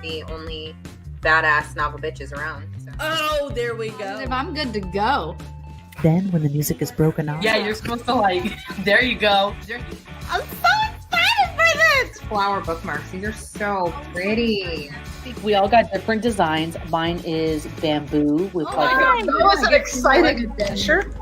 the only badass novel bitches around. So. Oh, there we go. I'm good to go. Then, when the music is broken off, Yeah, you're supposed to like. There you go. I'm so excited for this! Flower bookmarks. These are so pretty. we all got different designs. Mine is bamboo with Oh my God, that was an exciting adventure.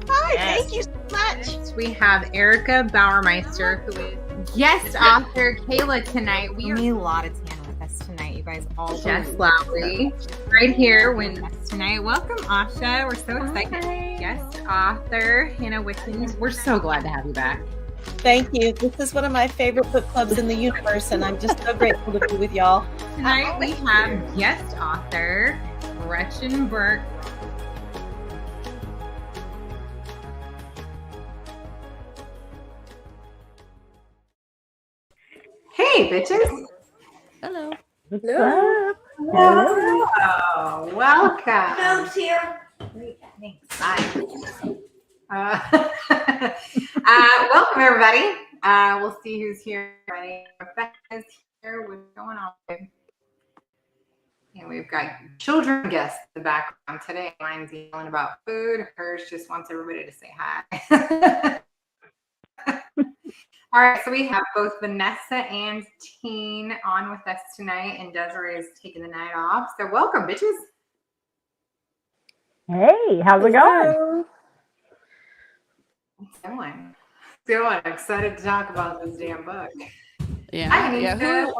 Hi, thank you so much. We have Erica Bauermeister, who is guest author Kayla tonight. We need a lot of tan with us tonight, you guys. All Jess Lowry, right here with us tonight. Welcome, Asha. We're so excited. Hi. Guest author Hannah Wickens. We're so glad to have you back. Thank you. This is one of my favorite book clubs in the universe, and I'm just so grateful to be with y'all. Tonight we have guest author Gretchen Burke. Hey, bitches. Hello. Hello. Hello. Welcome. Phil's here. Great. Thanks. Bye. Welcome, everybody. We'll see who's here already. Rebecca's here. What's going on? And we've got children guests in the background today. Mine's yelling about food. Hers just wants everybody to say hi. All right, so we have both Vanessa and Teen on with us tonight, and Desiree is taking the night off. So welcome, bitches. Hey, how's it going? It's going. I'm excited to talk about this damn book. Yeah.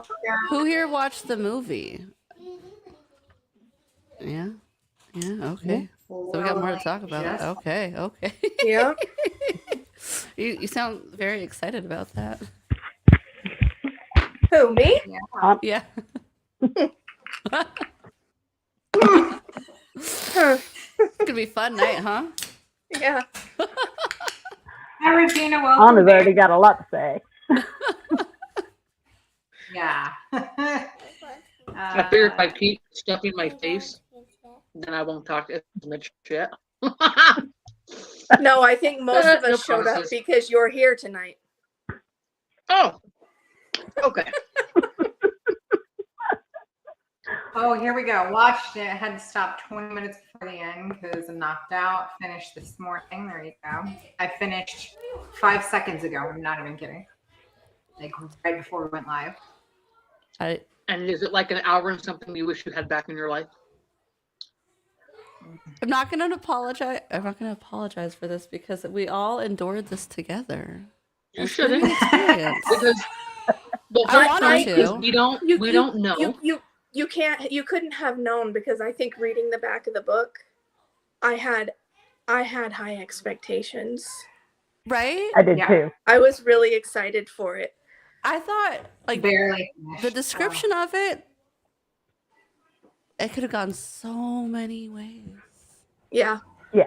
Who here watched the movie? Yeah. Okay. So we got more to talk about. Yes. Okay. Yeah. You sound very excited about that. Who, me? Yeah. It's gonna be a fun night, huh? Yeah. Hi, Regina. Welcome. Anna's already got a lot to say. Yeah. I figure if I keep stuffing my face, then I won't talk as much shit. No, I think most of No us showed up promises. because you're here tonight. Oh, okay. Oh, here we go. Watched it. Had to stop 20 minutes before the end because I'm knocked out. Finished this morning. There you go. I finished 5 seconds ago. I'm not even kidding. Like right before we went live. And is it like an hour and something you wish you had back in your life? I'm not gonna apologize for this because we all endured this together. You It's been an shouldn't. experience. Because well, I first wanted because to. we don't know. You couldn't have known because I think reading the back of the book, I had high expectations. Right? I did Yeah. too. I was really excited for it. I thought like Barely. the description of it could have gone so many ways. Yeah. Yeah.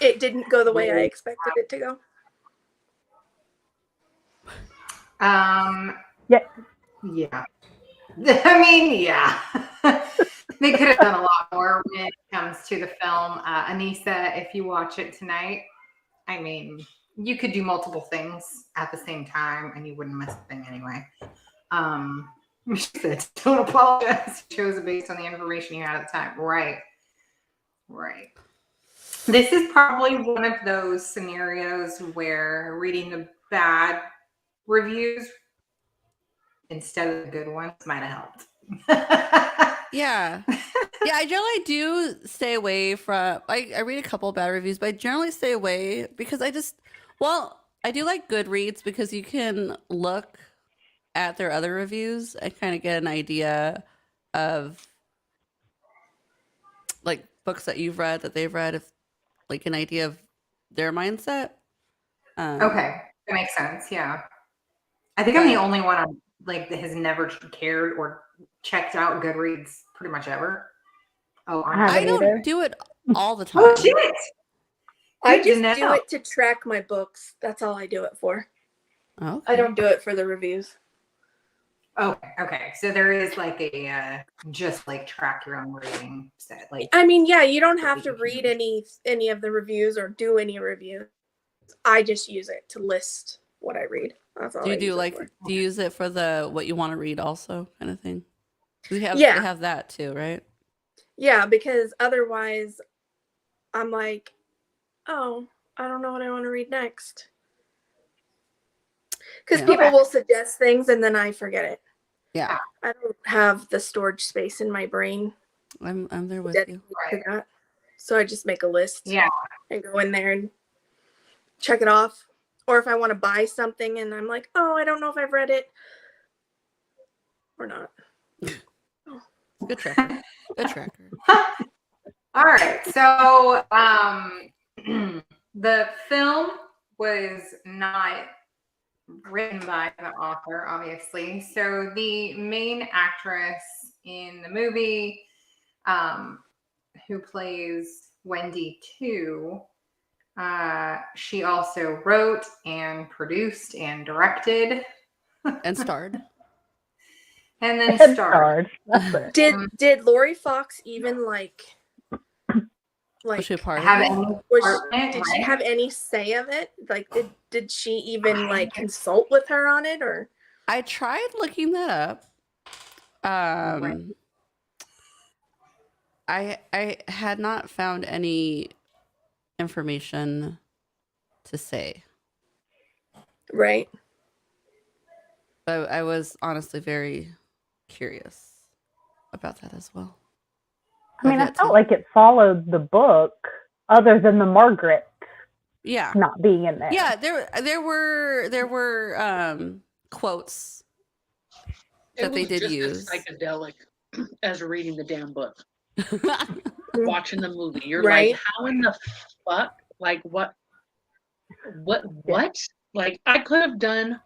It didn't go the way I expected it to go. Yeah. Yeah. I mean, yeah. They could have done a lot more when it comes to the film. Anissa, if you watch it tonight, I mean, you could do multiple things at the same time and you wouldn't miss a thing anyway. She said, don't apologize. You chose it based on the information you had at the time. Right. This is probably one of those scenarios where reading the bad reviews instead of the good ones might have helped. Yeah. Yeah, I generally do stay away from I read a couple of bad reviews, but I generally stay away because I do like Goodreads because you can look at their other reviews and kind of get an idea of like books that you've read that they've read, if like an idea of their mindset. Okay, that makes sense. Yeah, I think I'm the only one on like that has never cared or checked out Goodreads pretty much ever. Oh, I don't either. do it all the time. Oh shit! I Good to just do know. it to track my books. That's all I do it for. Okay. I don't do it for the reviews. Okay. So there is like a just like track your own reading set. Like, I mean, yeah, you don't have to read any of the reviews or do any reviews. I just use it to list what I read. That's all. Do you I use do it like for. do you use it for the what you want to read also kind of thing? They Yeah. have that too, right? Yeah, because otherwise I'm like, oh, I don't know what I want to read next. Because Yeah. people will suggest things and then I forget it. Yeah. I don't have the storage space in my brain I'm there with you. to that. So I just make a list. Yeah. And go in there and check it off. Or if I want to buy something and I'm like, oh, I don't know if I've read it or not. Good tracker. Good tracker. All right. So the film was not written by the author, obviously. So the main actress in the movie, who plays Wendy 2, she also wrote and produced and directed And starred. and then And starred. starred. That's it. Did Laurie Fox even like Was she a part Have of it? any was part in it, did she right? have any say of it? Like did she even like consult with her on it or I tried looking that up. I had not found any information to say. right? But I was honestly very curious about that as well. I mean, I've I yet felt to- like it followed the book, other than the Margaret yeah. not being in there. Yeah, there were quotes that they did just use. as psychedelic as reading the damn book. Watching the movie, you're Right. like, how in the fuck? Like, what? Like, I could have done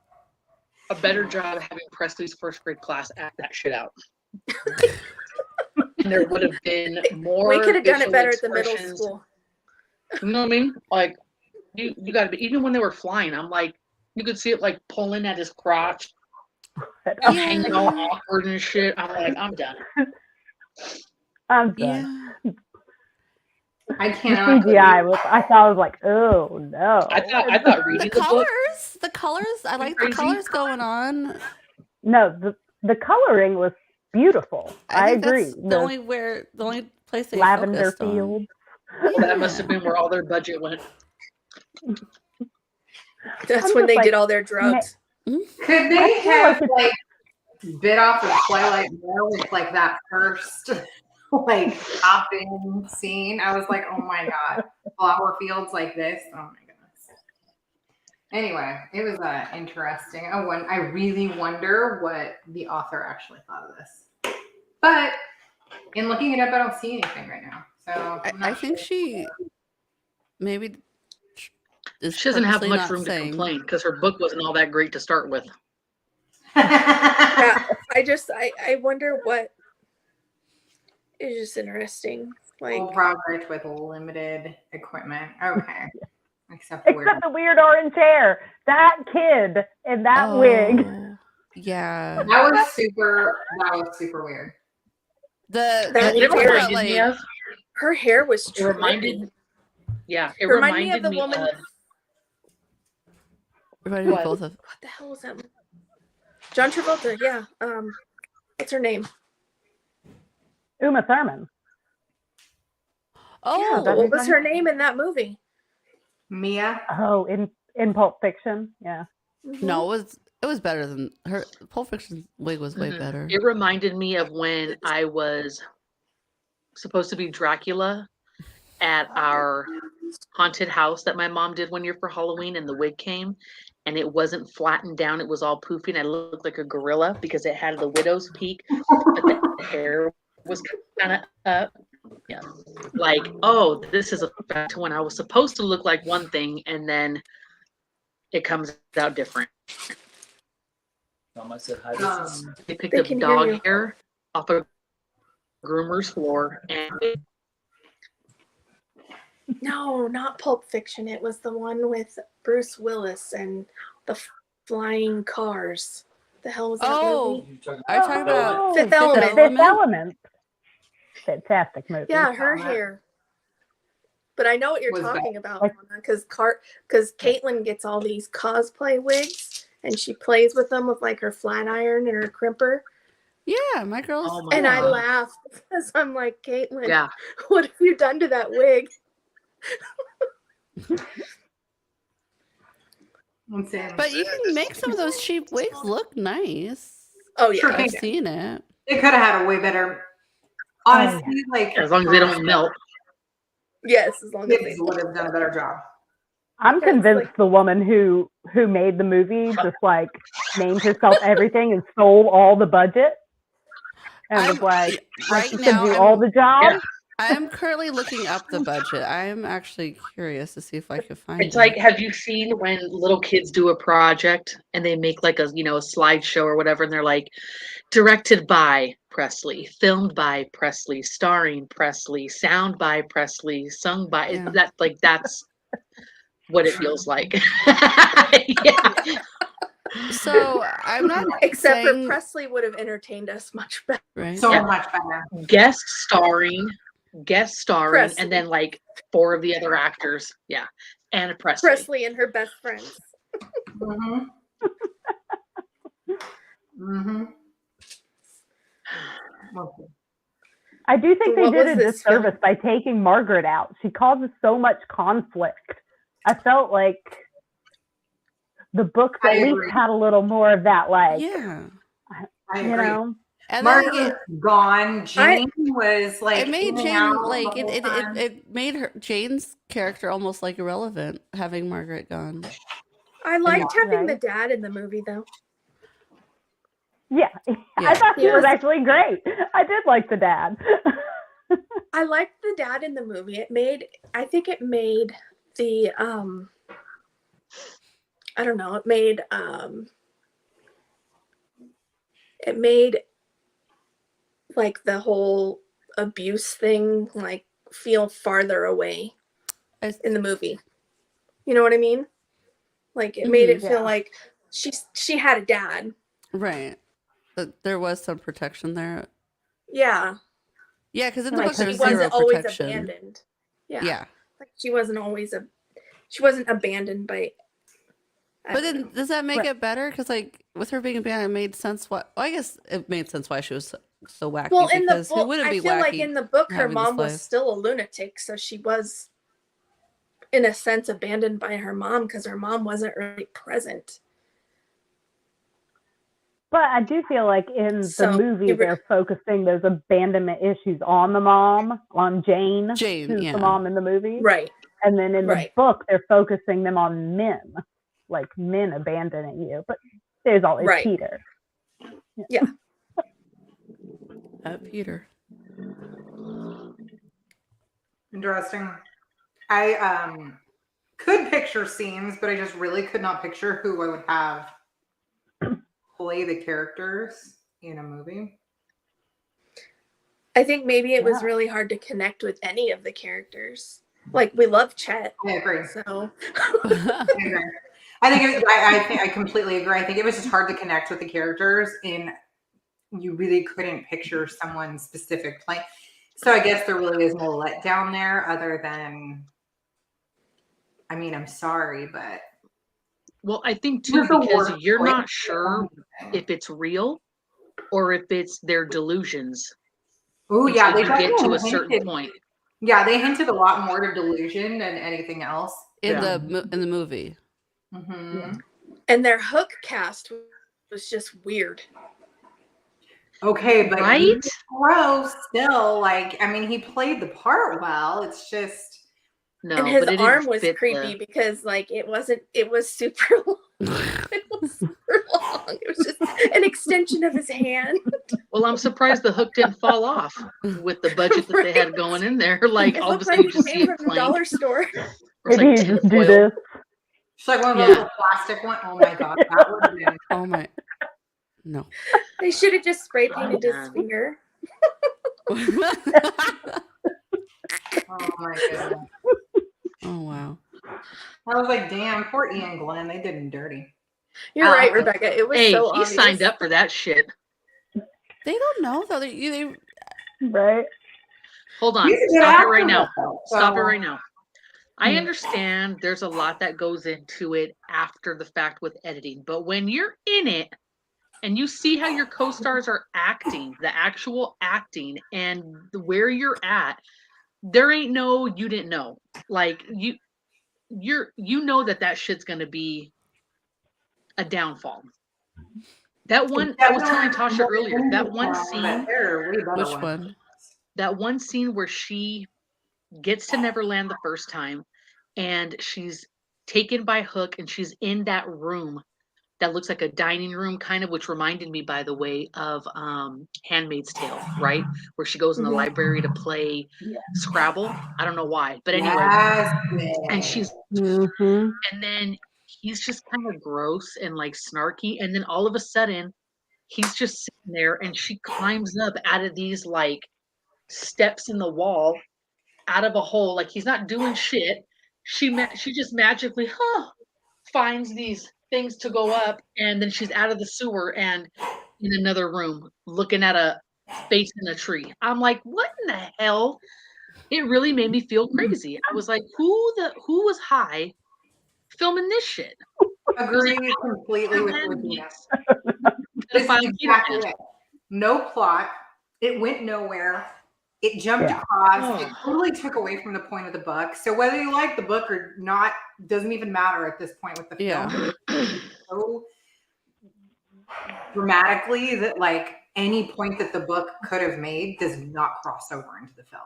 a better job of having Presley's first grade class act that shit out. And there would have been more. We could have done it facial better at the middle expressions. school. You know what I mean? Like, you got to be. Even when they were flying, I'm like, you could see it like pulling at his crotch. I'm hanging all awkward and shit. I'm like, I'm done. I'm done. Yeah. I The cannot. CGI was, I was like, oh no. I thought reading the book. The colors, I like the Crazy. colors going on. No, the coloring was beautiful. I think agree. that's the only place they lavender focused on. fields. That must have been where all their budget went. That's I'm when just they like, did all their drugs. Could they have like bit off of Twilight more with like that first like popping scene? I was like, oh my god, flower fields like this. Oh my goodness. Anyway, it was interesting. I really wonder what the author actually thought of this. But in looking it up, I don't see anything right now. So I think she maybe is She doesn't have purposely much not room to saying. complain because her book wasn't all that great to start with. Yeah, I wonder what is just interesting. Like Full project with limited equipment. Okay. Except the weird. Except the weird orange hair. That kid in that wig. Yeah. That was super weird. The That It hair- reminded me of. her hair was It trippy. reminded. Yeah, it Remind me reminded of the me woman. of. reminded me What? both of What the hell was that? John Travolta. Yeah. What's her name? Uma Thurman. oh Yeah, what was her name in that movie? Mia. Oh, in Pulp Fiction. Yeah. no, it was better than her. Pulp Fiction's wig was way Mhm. better. It reminded me of when I was supposed to be Dracula at our haunted house that my mom did one year for Halloween, and the wig came and it wasn't flattened down, it was all poofy, and I looked like a gorilla because it had the widow's peak, but the hair was kind of up. Yeah, like, oh, this is a back to when I was supposed to look like one thing and then it comes out different. I said hi. They picked They up can hear dog you. hair off a groomer's floor and No, not Pulp Fiction. It was the one with Bruce Willis and the flying cars. The hell was that Oh, movie? are you talking about Fifth Fifth Element. Fifth Element. Fantastic movie. Yeah, her hair. But I know what you're Was that- talking about, because Caitlin gets all these cosplay wigs and she plays with them with like her flat iron and her crimper. Yeah, my girls. Oh my And I God. laughed because I'm like, Caitlin, Yeah. what have you done to that wig? Insane. But you can make some of those cheap wigs look nice. Oh yeah. Sure I've can. seen it. They could have had a way better. Honestly, like As long as they don't melt. Yes, as long as they kids would have done a better job. I'm Because, convinced like- the woman who made the movie just like named herself everything and stole all the budget and was like, I'm right just gonna now, do all the jobs. Yeah. I am currently looking up the budget. I am actually curious to see if I can find It's it. like, have you seen when little kids do a project and they make like a slideshow or whatever, and they're like, directed by Presley, filmed by Presley, starring Presley, sound by Presley, sung by Yeah. that's what it feels like. Yeah. So I'm not except saying, for Presley would have entertained us much better. right? So Yeah. much better. guest starring, Presley. and then like 4 of the other actors. Yeah. And Presley. Presley and her best friends. Mm-hmm. Mm-hmm. Okay. I do think So they what did was a this disservice film? by taking Margaret out. She causes so much conflict. I felt like the books I at least agree. had a little more of that, like, Yeah. I you agree. know. And then Margaret gone. Jane was like it made in and Jane out like the whole time. it made her Jane's character almost like irrelevant having Margaret gone. I liked having the Right. dad in the movie though. Yeah. Yeah. I thought he Yeah. was actually great. I did like the dad. I liked the dad in the movie. I think it made the I don't know, it made like the whole abuse thing like feel farther away I, in the movie. You know what I mean? Like it made it Yeah. feel like she had a dad. right. But there was some protection there. Yeah. Yeah, because in the Like book she there's zero wasn't always protection. abandoned. Yeah. Yeah. Like she wasn't abandoned by But then does that make it better? Because like with her being abandoned, it made sense. I guess it made sense why she was so wacky. well, in the because who book, wouldn't I be feel like wacky in the book, her having this mom was life? still a lunatic, so she was, in a sense, abandoned by her mom because her mom wasn't really present. But I do feel like in So, the movie, you were- they're focusing those abandonment issues on the mom, on Jane, Jane, who's yeah. the mom in the movie. Right. And then in the Right. book, they're focusing them on men, like men abandoning you. But there's always Right. Peter. Peter. Interesting. I could picture scenes, but I just really could not picture who I would have play the characters in a movie. I think maybe it was Yeah. really hard to connect with any of the characters. Like we love Chet, I agree. so I agree. I think I completely agree. I think it was just hard to connect with the characters, and you really couldn't picture someone specific playing. So I guess there really is no letdown there, other than, I mean, I'm sorry, but Well, I think too, You're the because worst you're choice. not sure if it's real or if it's their delusions. oh yeah, they until you get to a definitely certain hinted. point. Yeah, they hinted a lot more to delusion than anything else. in Yeah. the movie. Hmm. and their Hook cast was just weird. Okay, but Right? gross still. Like, I mean, he played the part well. It's just No, and his but it arm didn't was fit creepy because like it was super long. It was super long. It was just an extension of his hand. Well, I'm surprised the hook didn't fall off with the budget that they had going in there. Like It all of a looked sudden like you it just see came it from the plank. dollar store. Or it's Maybe like you just do tinfoil. this. it's like one of those Yeah. little plastic one. Oh my god, that would have been. Oh my, no. They should have just spray painted his man. finger. Oh my god. Oh wow. I was like, damn, poor Ian Glenn. They did him dirty. You're right, Rebecca. It was Hey, so he obvious. signed up for that shit. They don't know though. They Right? Hold on. He's a good Stop it actor, right now. though, Stop it so- right now. I understand there's a lot that goes into it after the fact with editing, but when you're in it, and you see how your co-stars are acting, the actual acting, and where you're at, there ain't no you didn't know. Like you know that shit's gonna be a downfall. That one I was telling Tasha earlier, that one scene, Which one? that one scene where she gets to Neverland the first time and she's taken by Hook and she's in that room that looks like a dining room kind of, which reminded me, by the way, of Handmaid's Tale, right? Where she goes in the library to play Scrabble. I don't know why, but anyway. Yes. And she's Mhm. and then he's just kind of gross and like snarky, and then all of a sudden he's just sitting there and she climbs up out of these like steps in the wall out of a hole, like he's not doing shit. She just magically finds these things to go up, and then she's out of the sewer and in another room looking at a face in a tree. I'm like, what in the hell? It really made me feel crazy. I was like, who was high filming this shit? Agree completely with Regina. This is Pedophile exactly kid. it. No plot. It went nowhere. It jumped Yeah. across. It totally took away from the point of the book. So whether you like the book or not doesn't even matter at this point with the film. So dramatically that like any point that the book could have made does not cross over into the film.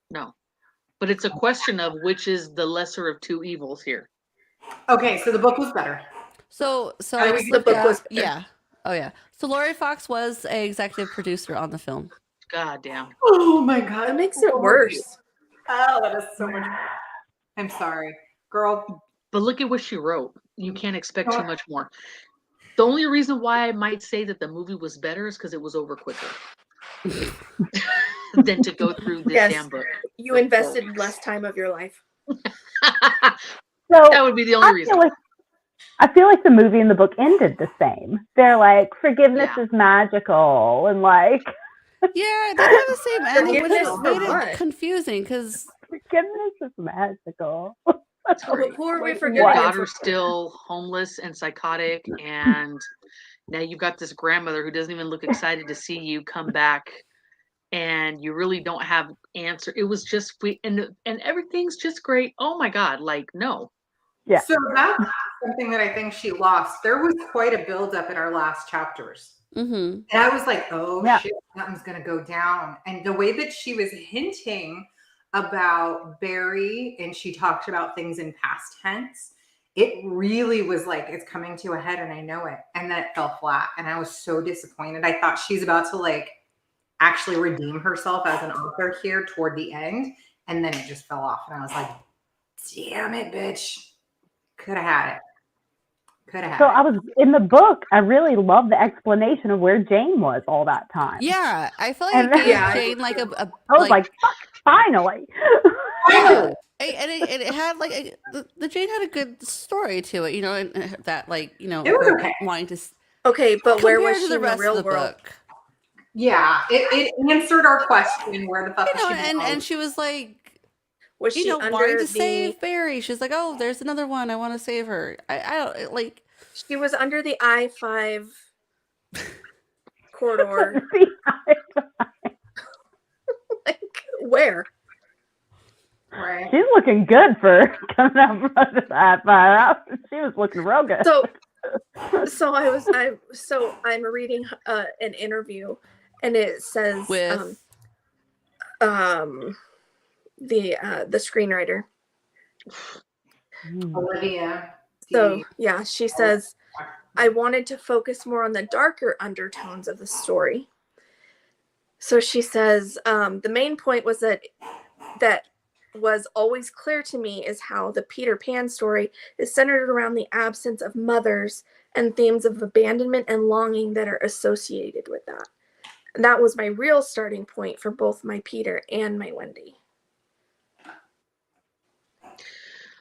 No. But it's a question of which is the lesser of two evils here. Okay, so the book was better. So How I do we just get looked the book up- was better? yeah. Oh yeah. So Laurie Fox was a executive producer on the film. God damn. Oh my god. That makes it worse. Oh, that is so much. I'm sorry, girl. But look at what she wrote. You can't expect too much more. The only reason why I might say that the movie was better is because it was over quicker than to go through this damn book. You invested less time of your life. So That would be the only reason. I feel like the movie and the book ended the same. They're like, forgiveness Yeah. is magical, and like Yeah, they have the same ending, which Forgiveness was for made it what? confusing because forgiveness is magical. Who are we Like, forgiving? Your what? daughter's still homeless and psychotic, and now you've got this grandmother who doesn't even look excited to see you come back, and you really don't have answer. It was just and everything's just great. Oh my god, like no. Yeah. So that's something that I think she lost. There was quite a buildup in our last chapters. mm-hmm. And I was like, oh Yeah. shit, something's going to go down. And the way that she was hinting about Barry and she talked about things in past tense, it really was like, it's coming to a head and I know it. And then it fell flat. And I was so disappointed. I thought she's about to like actually redeem herself as an author here toward the end. And then it just fell off. And I was like, damn it, bitch. Could have had it. Could have So had I was in the book. I really loved the explanation of where Jane was all that time. Yeah, I feel like And it then- gave Yeah, Jane like a I was like, fuck, finally. yeah. And it had like the Jane had a good story to it, you know, and that like you know It was her okay. wanting to Okay, but where compared was to she the in the rest real of the world? book. Yeah, it answered our question. Where the fuck You know, is she? and she was like, Was you she know, under wanting to the? save Barry. She's like, oh, there's another one. I want to save her. I don't like. She was under the I-5 corridor. Like where? Right. She's looking good for coming out from this I-5. She was looking real good. So I'm reading an interview, and it says With the screenwriter. Olivia. So yeah, she says, I wanted to focus more on the darker undertones of the story. So she says, the main point was that was always clear to me is how the Peter Pan story is centered around the absence of mothers and themes of abandonment and longing that are associated with that. And that was my real starting point for both my Peter and my Wendy.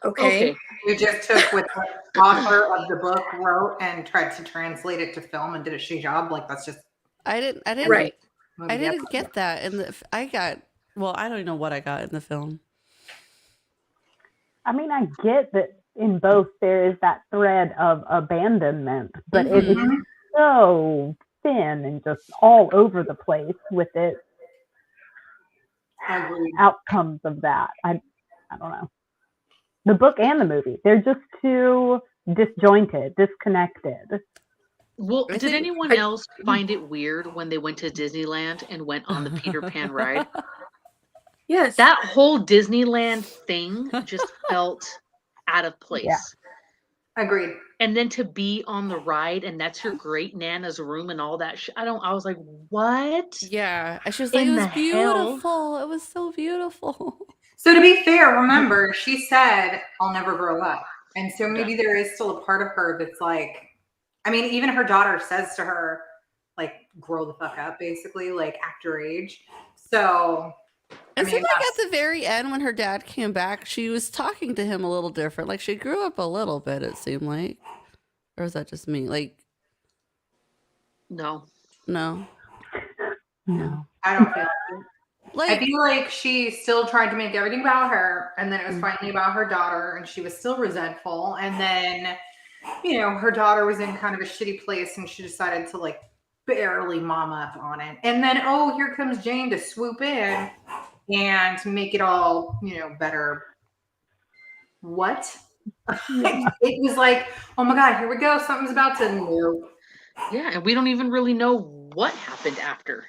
Okay. You just took what the author of the book wrote and tried to translate it to film and did a shitty job. Like that's just I didn't Right. I didn't get that in the I got well I don't even know what I got in the film. I mean, I get that in both there is that thread of abandonment, but Mhm. so thin and just all over the place with its Agreed. outcomes of that. I don't know. The book and the movie, they're just too disjointed, disconnected. Well, I did think- anyone else find it weird when they went to Disneyland and went on the Peter Pan ride? Yes. That whole Disneyland thing just felt out of place. Yeah. Agreed. And then to be on the ride and that's your great Nana's room and all that shit. I was like, what? Yeah, and she was like, In it was the hell? beautiful. It was so beautiful. So to be fair, remember, she said, I'll never grow up. And so maybe there is still a part of her that's like, I mean, even her daughter says to her, like, grow the fuck up, basically, like, act your age. So, It seemed like at the very end when her dad came back, she was talking to him a little different. Like she grew up a little bit, it seemed like. Or was that just me? Like, No. no. No. I don't feel Like, I feel like she still tried to make everything about her, and then it was finally about her daughter, and she was still resentful. And then, you know, her daughter was in kind of a shitty place, and she decided to like barely mom up on it. And then, oh, here comes Jane to swoop in and make it all, you know, better. What? It was like, oh my God, here we go. Something's about to move. Yeah, and we don't even really know what happened after.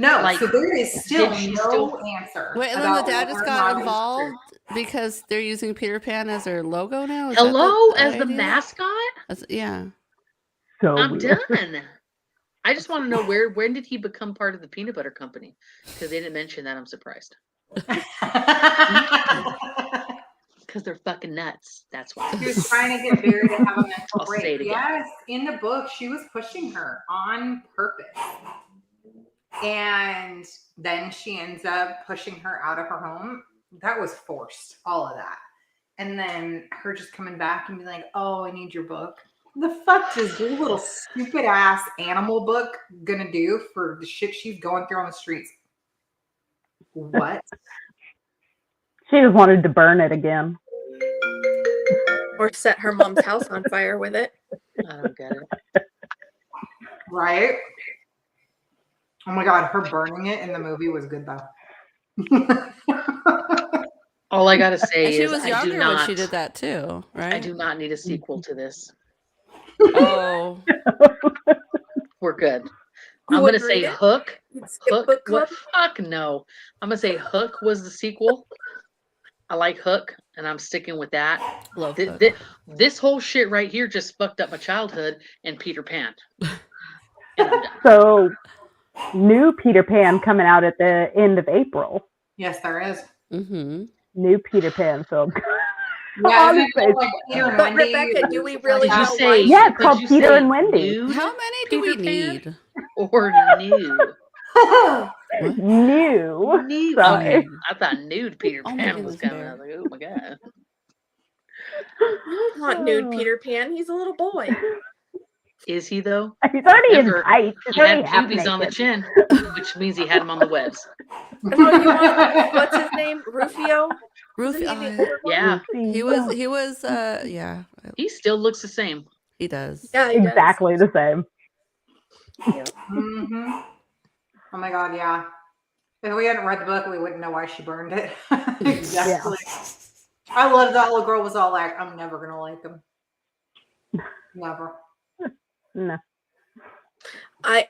No, Like, so there is still did she no still- answer. wait, and then the about dad just whether or got not- involved because they're using Peter Pan as their logo now? Is Hello, that as the idea? mascot? Yeah. So I'm weird. done. I just want to know when did he become part of the peanut butter company? Because they didn't mention that. I'm surprised. Because they're fucking nuts. That's why. She was trying to get Barry to have a mental I'll say break. it again. Yes, in the book, she was pushing her on purpose. And then she ends up pushing her out of her home. That was forced, all of that. And then her just coming back and being like, oh, I need your book. The fuck does your little stupid ass animal book gonna do for the shit she's going through on the streets? What? She just wanted to burn it again. Or set her mom's house on fire with it. I don't get it. Right? Oh my God, her burning it in the movie was good though. All I gotta say And she is was I do younger not. when she did that too, right? I do not need a sequel to this. Oh. We're good. You I'm gonna wouldn't say read it? Hook. You'd skip Hook. book What? club? Fuck no. I'm gonna say Hook was the sequel. I like Hook, and I'm sticking with that. Love Th- Hook. This whole shit right here just fucked up my childhood and Peter Pan. And I'm done. So, new Peter Pan coming out at the end of April. Yes, there is. Mm-hmm. New Peter Pan film. Yeah, isn't Honestly, it like Peter and But Wendy? Rebecca, do we really Did you know say? why? Yeah, it's did called you Peter say and Wendy. nude How many do Peter we Pan? need? Or new? New. New. Sorry. Okay, I thought nude Peter Oh my Pan was goodness, coming. I Bear. was like, oh my god. Not nude Peter Pan. He's a little boy. Is he though? He's already Remember, in tights. He's He already had half pubes on the naked. chin, which means he had them on the webs. And oh, you want what's his name? Rufio? Ruthie, Isn't he the older one? Yeah, he was, yeah, he still looks the same. he does. Yeah, he does. Exactly the same. Mm-hmm. Oh my God, yeah. If we hadn't read the book, we wouldn't know why she burned it. Exactly. I love that little girl was all like, I'm never gonna like him. Never. No. I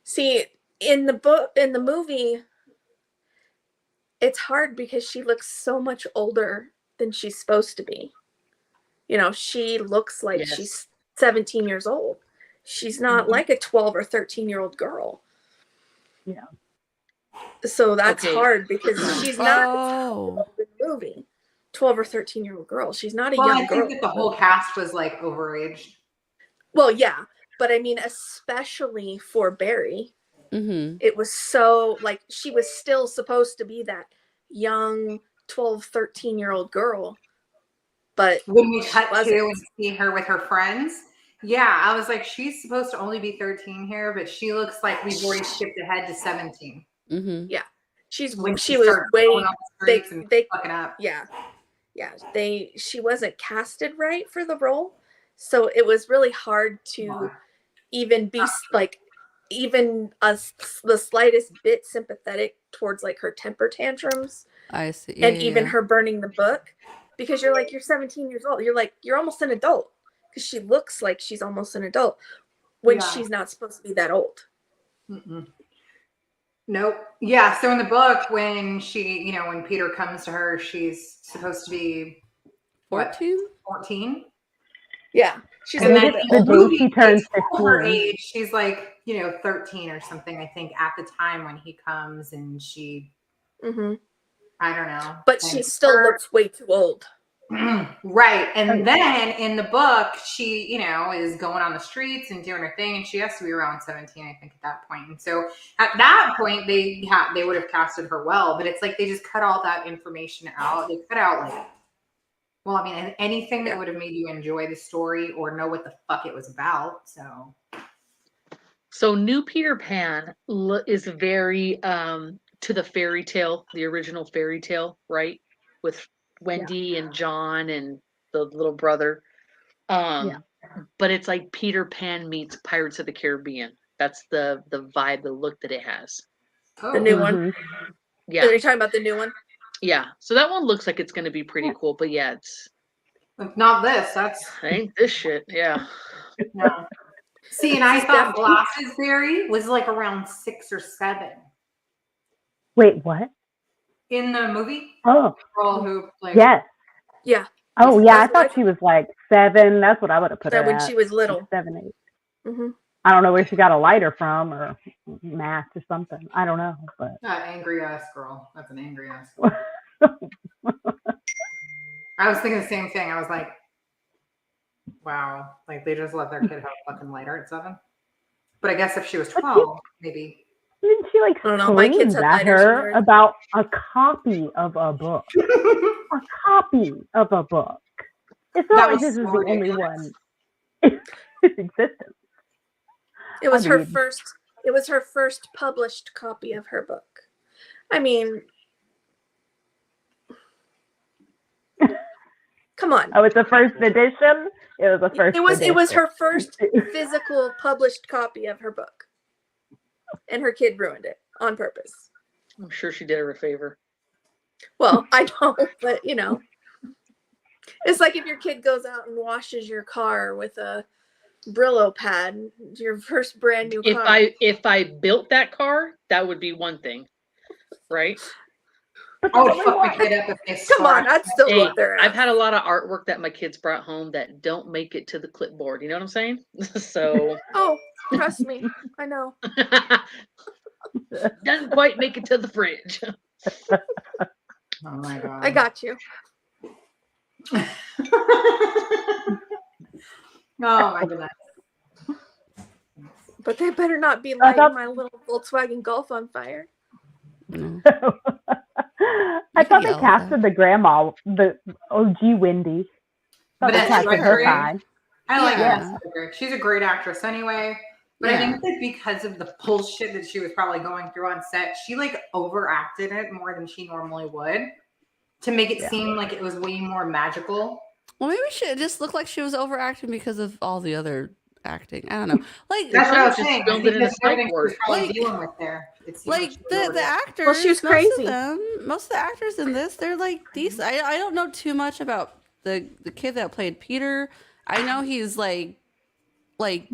see in the movie, it's hard because she looks so much older than she's supposed to be. You know, she looks like Yes. she's 17 years old. She's not like a 12 or 13-year-old girl. Yeah. So that's Okay. hard because she's not Oh. in the movie. 12 or 13-year-old girl. She's not a Well, young I girl. think that the whole cast was like overaged. Well, yeah, but I mean, especially for Barry, Mm-hmm. it was so like she was still supposed to be that young 12, 13-year-old girl. But When we she cut to wasn't. and see her with her friends, yeah, I was like, she's supposed to only be 13 here, but she looks like we've already skipped ahead to 17. Mm-hmm. When She was started way going on the streets and they fucking up. yeah. She wasn't casted right for the role. So it was really hard to even be like even the slightest bit sympathetic towards like her temper tantrums I see. and even her burning the book, because you're 17 years old. You're almost an adult, because she looks like she's almost an adult when she's not supposed to be that old. Nope. Yeah. So in the book, when she, when Peter comes to her, she's supposed to be 14. 14. Yeah. She's And then a in the movie, she turns they show her 15. age. She's like, 13 or something, I think, at the time when he comes, and she, Mm-hmm. I don't know. But she still looks way too old. Right. And then in the book, she, is going on the streets and doing her thing, and she has to be around 17, I think, at that point. And so at that point, they would have casted her well, but it's like they just cut all that information out. They cut out anything that would have made you enjoy the story or know what the fuck it was about. So New Peter Pan is very to the fairy tale, the original fairy tale, right? With Wendy and John and the little brother. But it's like Peter Pan meets Pirates of the Caribbean. That's the vibe, the look that it has. The new one. Yeah. Are you talking about the new one? Yeah. So that one looks like it's going to be pretty cool. But yeah, it's not this. That's ain't this shit. Yeah. No. See, and I thought Blassesberry was like around 6 or 7. Wait, what? In the movie? Oh. Girl who played. Yes. Yeah. Oh, yeah. I thought she was like 7. That's what I would have put her when at. she was little. 7, 8. Mm-hmm. I don't know where she got a lighter from, or math or something. I don't know. But angry ass girl. That's an angry ass girl. I was thinking the same thing. I was like, wow, like they just let their kid have a fucking lighter at 7. But I guess if she was 12, maybe. Didn't she like scream at her about a copy of a book? A copy of a book. It's not like this is the only one in existence. It was her first. It was her first published copy of her book. I mean, come on. Oh, it's the first edition. It was the first. It was her first physical published copy of her book, and her kid ruined it on purpose. I'm sure she did her a favor. Well, I don't, but it's like if your kid goes out and washes your car with a Brillo pad, your first brand new car. If I built that car, that would be one thing, right? I would fuck my kid up if they Come on, I'd still look there. I've had a lot of artwork that my kids brought home that don't make it to the clipboard. You know what I'm saying? So. Oh, trust me, I know. Doesn't quite make it to the fridge. Oh my god! I got you. Oh my goodness. But they better not be lighting my little Volkswagen Golf on fire. I thought they casted the grandma, the OG Wendy. But they casted her fine. I like her. She's a great actress anyway. But I think that because of the bullshit that she was probably going through on set, she like overacted it more than she normally would to make it seem like it was way more magical. Well, maybe she just looked like she was overacting because of all the other acting. I don't know. Like that's what I was saying. Filmed it in a psych ward. Like dealing with there. Like the actors. Well, she was crazy. Most of the actors in this, they're like decent. I don't know too much about the kid that played Peter. I know he's like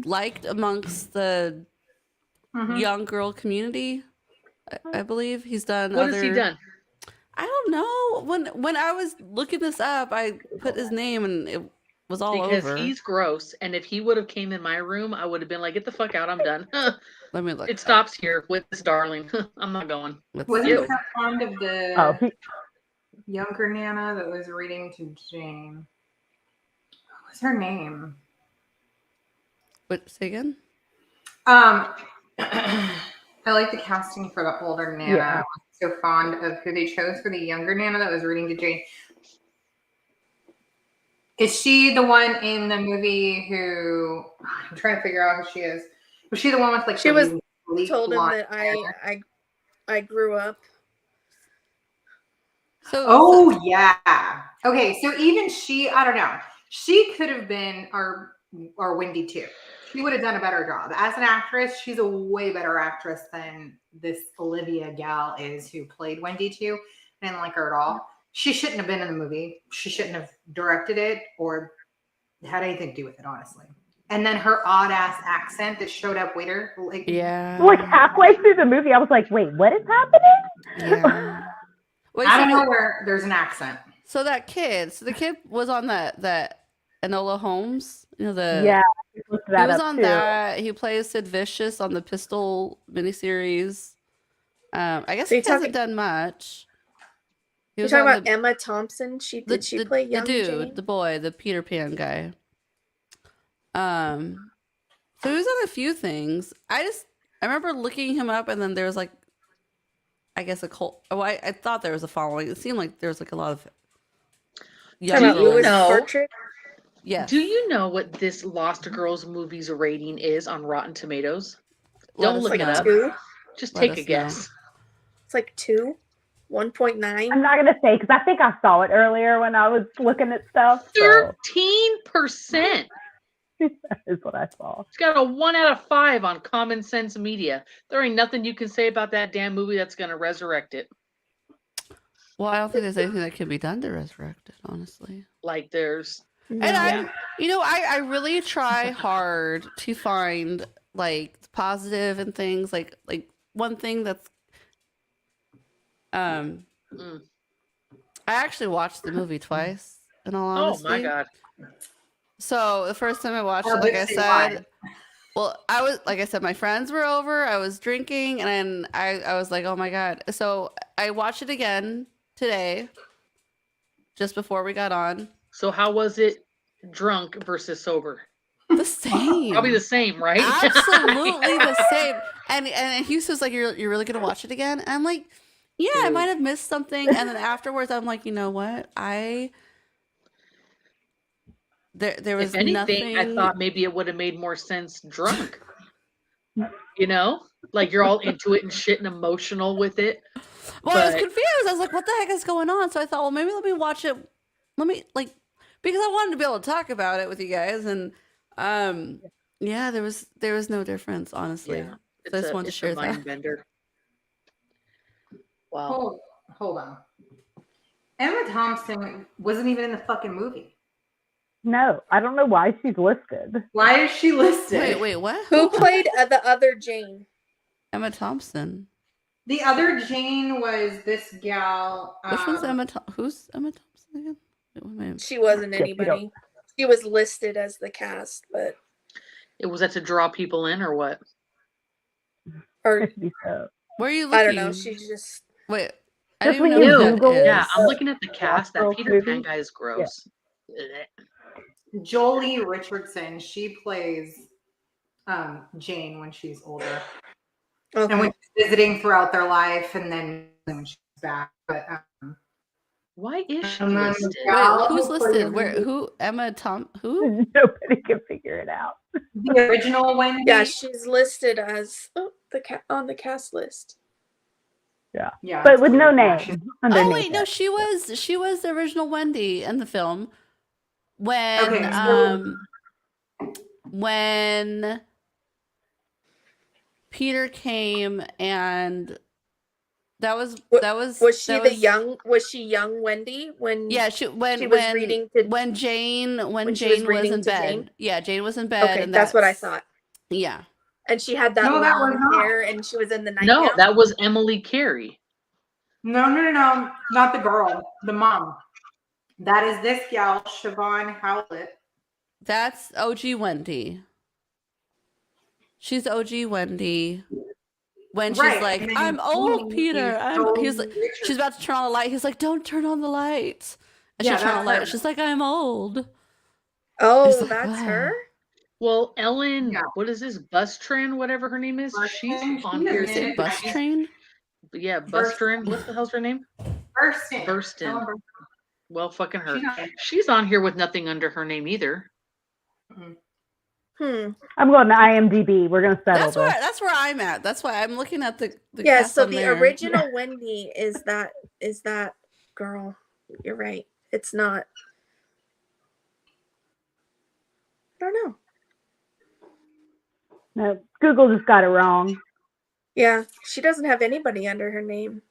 liked amongst the young girl community. I believe he's done. What has he done? I don't know. When I was looking this up, I put his name and it was all over. Because he's gross, and if he would have came in my room, I would have been like, "Get the fuck out! I'm done." Let me look. It stops here with this darling. I'm not going. Wasn't you fond of the younger Nana that was reading to Jane? What was her name? What? Say again. I like the casting for the older Nana. I was so fond of who they chose for the younger Nana that was reading to Jane. Is she the one in the movie who I'm trying to figure out who she is? Was she the one with like she was told him that I grew up. So yeah. Okay, so even she, I don't know. She could have been our Wendy too. she would have done a better job. As an actress, she's a way better actress than this Olivia gal is who played Wendy too. I didn't like her at all. She shouldn't have been in the movie. She shouldn't have directed it or had anything to do with it, honestly. And then her odd ass accent that showed up later. Like, Like halfway through the movie, I was like, wait, what is happening? Yeah. Wait, I don't know where there's an accent. So the kid was on that Enola Holmes. You know Yeah, he was on that. He plays Sid Vicious on the Pistol miniseries. I guess he hasn't done much. You're talking about Emma Thompson? She play young the dude, Jane? the boy, the Peter Pan guy. So he was on a few things. I remember looking him up, and then there was like, I guess a cult. Oh, I thought there was a following. It seemed like there was like a lot of. Do you know? Yes. Do you know what this Lost Girls movies rating is on Rotten Tomatoes? Don't look it up. 2? Just take a guess. It's like 2, 1.9. I'm not gonna say because I think I saw it earlier when I was looking at stuff. 13%. That is what I saw. It's got a 1 out of 5 on Common Sense Media. There ain't nothing you can say about that damn movie that's gonna resurrect it. Well, I don't think there's anything that can be done to resurrect it, honestly. Like there's, and I really try hard to find like positive and things like one thing that's I actually watched the movie twice. In all honesty. Oh my god. So the first time I watched it, like I said, well, I was like I said, my friends were over. I was drinking, and I was like, oh my god. So I watched it again today, just before we got on. So how was it, drunk versus sober? The same. Probably the same, right? Absolutely the same. And Houston's like, you're really gonna watch it again? And I'm like, yeah, I might have missed something. And then afterwards, I'm like, you know what? There was if anything, nothing. I thought maybe it would have made more sense drunk. You know, like you're all into it and shit and emotional with it. Well, I was confused. I was like, what the heck is going on? So I thought, well, maybe let me watch it. Because I wanted to be able to talk about it with you guys. And yeah, there was no difference, honestly. Yeah, so I just wanted to share that. Bender. Wow. Hold on. Emma Thompson wasn't even in the fucking movie. No, I don't know why she's listed. Why is she listed? Wait, what? Who played the other Jane? Emma Thompson. The other Jane was this gal. Which one's Emma? Who's Emma Thompson again? She wasn't anybody. She was listed as the cast, but was that to draw people in or what? Or where are you looking? I don't know. She's just wait. I didn't know Google. Yeah, I'm looking at the cast. That Peter Pan guy is gross. Yeah. Jolie Richardson. She plays Jane when she's older. Okay. And when she's visiting throughout their life, and then when she's back. But why is she listed? Wait, who's listed? Where? Who? Emma Tom? Who? Nobody can figure it out. The original Wendy. Yeah, she's listed as on the cast list. Yeah, but with no name. Oh wait, no, she was the original Wendy in the film. When Peter came and was she young Wendy when she was reading to when Jane was in bed. Jane? Yeah, Jane was in bed. Okay, and that's what I thought. Yeah. And she had that long hair and she was in the nightgown. No, that was Emily Carey. No, not the girl, the mom. That is this gal, Siobhan Howlett. That's OG Wendy. She's OG Wendy. When she's like, I'm old, Peter. She's about to turn on the light. He's like, don't turn on the light. And she turned on the light. She's like, I'm old. Oh, like, that's her? Well, Ellen, what is this? Bustrin, whatever her name is? She's on here. Is it Bustrin? Yeah, Bustrin. What the hell's her name? Burstin. Well, fucking her. She's on here with nothing under her name either. I'm going to IMDb. We're going to settle this. That's where I'm at. That's why I'm looking at the cast so the original Wendy is that girl. You're right. It's not. I don't know. No, Google just got it wrong. Yeah, she doesn't have anybody under her name.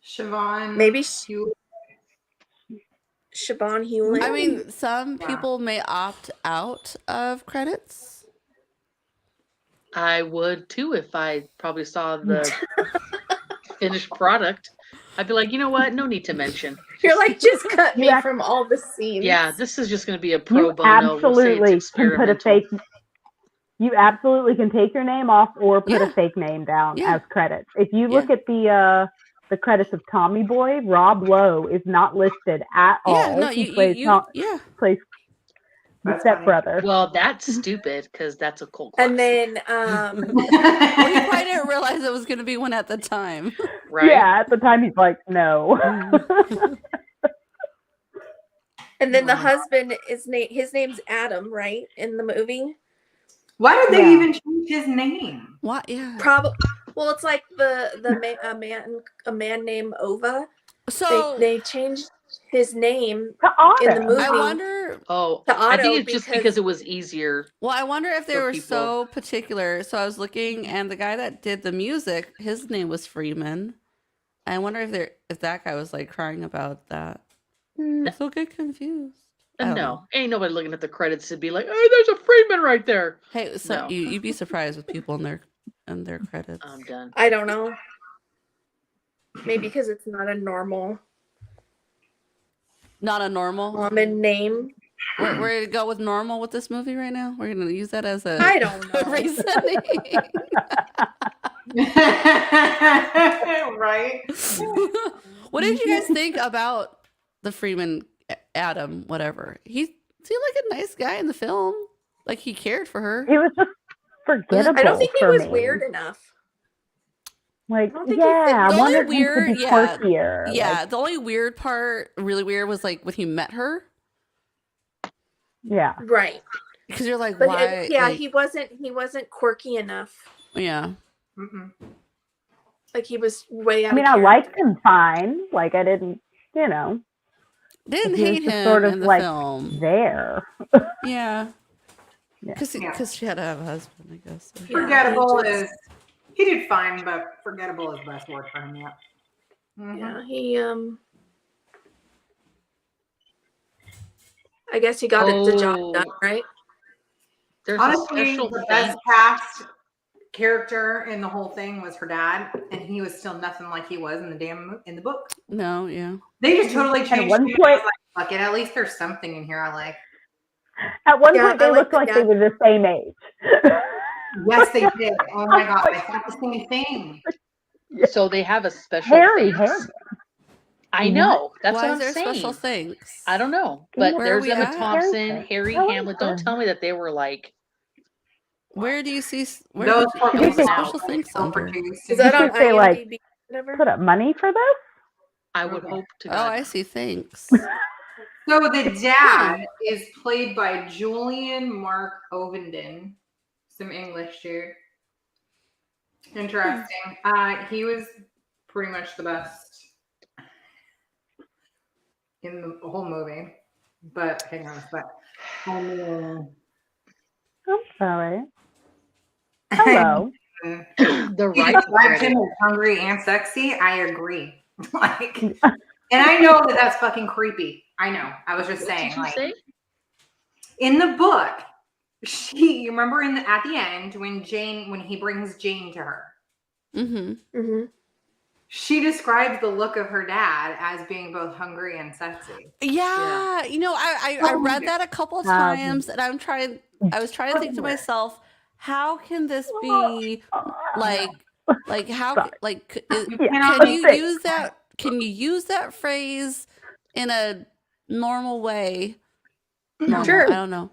Siobhan. Maybe Hewlett. Siobhan Hewlett. I mean, some people may opt out of credits. I would too if I probably saw the finished product. I'd be like, you know what? No need to mention. You're like, just cut me from all the scenes. Yeah, this is just going to be a pro You bono. absolutely can put a fake. You absolutely can take your name off or put a fake name down as credits. If you look at the credits of Tommy Boy, Rob Lowe is not listed at all. No, he plays the stepbrother. Well, that's stupid because that's a cult And classic. then well, he probably didn't realize it was going to be one at the time. Right? Yeah, at the time he's like, no. And then the husband his name's Adam, right? In the movie. Why did they even change his name? What? Yeah. Probably. Well, it's like a man named Ova. So they changed his name in the movie. I wonder. Oh, to Otto I think it's just because it was easier. Well, I wonder if they were people. so particular. So I was looking, and the guy that did the music, his name was Freeman. I wonder if that guy was like crying about that. I still get confused. No, ain't nobody looking at the credits to be like, "Oh, there's a Freeman right there." Hey, so you'd be surprised with people in their credits. I'm done. I don't know. Maybe because it's not a normal. Not a normal common name. We're going to go with normal with this movie right now. We're going to use that as a I don't know. reasoning. Right. What did you guys think about the Freeman Adam, whatever? He seemed like a nice guy in the film. Like he cared for her. He was just forgettable. I don't think he was me. weird enough. Like, I wondered if he could be quirkier. Yeah, like, the only weird part, really weird, was like when he met her. Yeah. Right. Because you're like, but why? He wasn't quirky enough. Yeah. Like he was way out. I mean, I liked him fine. Like I didn't, didn't hate him sort of in the like film. There. Yeah. Because she had to have a husband, I guess. So. Forgettable he did fine, but forgettable is the best word for him. Yeah. Yeah, he I guess he got the job done, right? There's honestly the best cast character in the whole thing was her dad, and he was still nothing like he was in the book. No, yeah. They just totally changed. At one him. point, I was like, fuck it, at least there's something in here I like. At one point, they looked like they were the same age. Yes, they did. Oh my god, I thought the same thing. So they have a special thanks. I know. That's Why what I'm is there saying. Special thanks? I don't know. But Where there's are we Emma at? Thompson, Harry Hamlin. Don't tell me that they were like. Where do you see those special thanks under? Is that on they IMDb? Put up money for this? I would hope to. Oh, I see. Thanks. So the dad is played by Julian Mark Ovenden, some English dude. Interesting. He was pretty much the best in the whole movie. But hang on a sec. I'm sorry. Hello. The right him is hungry and sexy. I agree. Like, and I know that's fucking creepy. I know. I was just saying. What did you say? In the book, you remember at the end when he brings Jane to her. She describes the look of her dad as being both hungry and sexy. Yeah. You know, I read that a couple of times, and I was trying to think to myself, how can this be like how like can you use that phrase in a normal way? Normal, Sure. I don't know.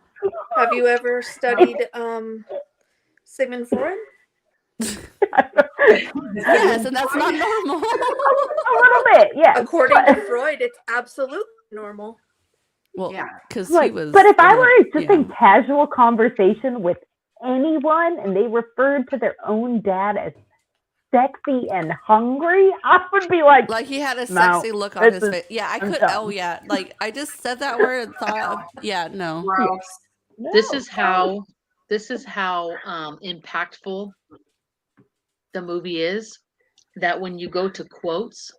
Have you ever studied Sigmund Freud? Yes, and that's not normal. A little bit, yeah. According to Freud, it's absolutely normal. Well, yeah, because like, he was. But if I were just in casual conversation with anyone and they referred to their own dad as sexy and hungry, I would be like, he had a sexy look on his face. Yeah, I could. Oh yeah, like I just said that word and thought, no. Gross. This is how this is how impactful the movie is. That when you go to quotes,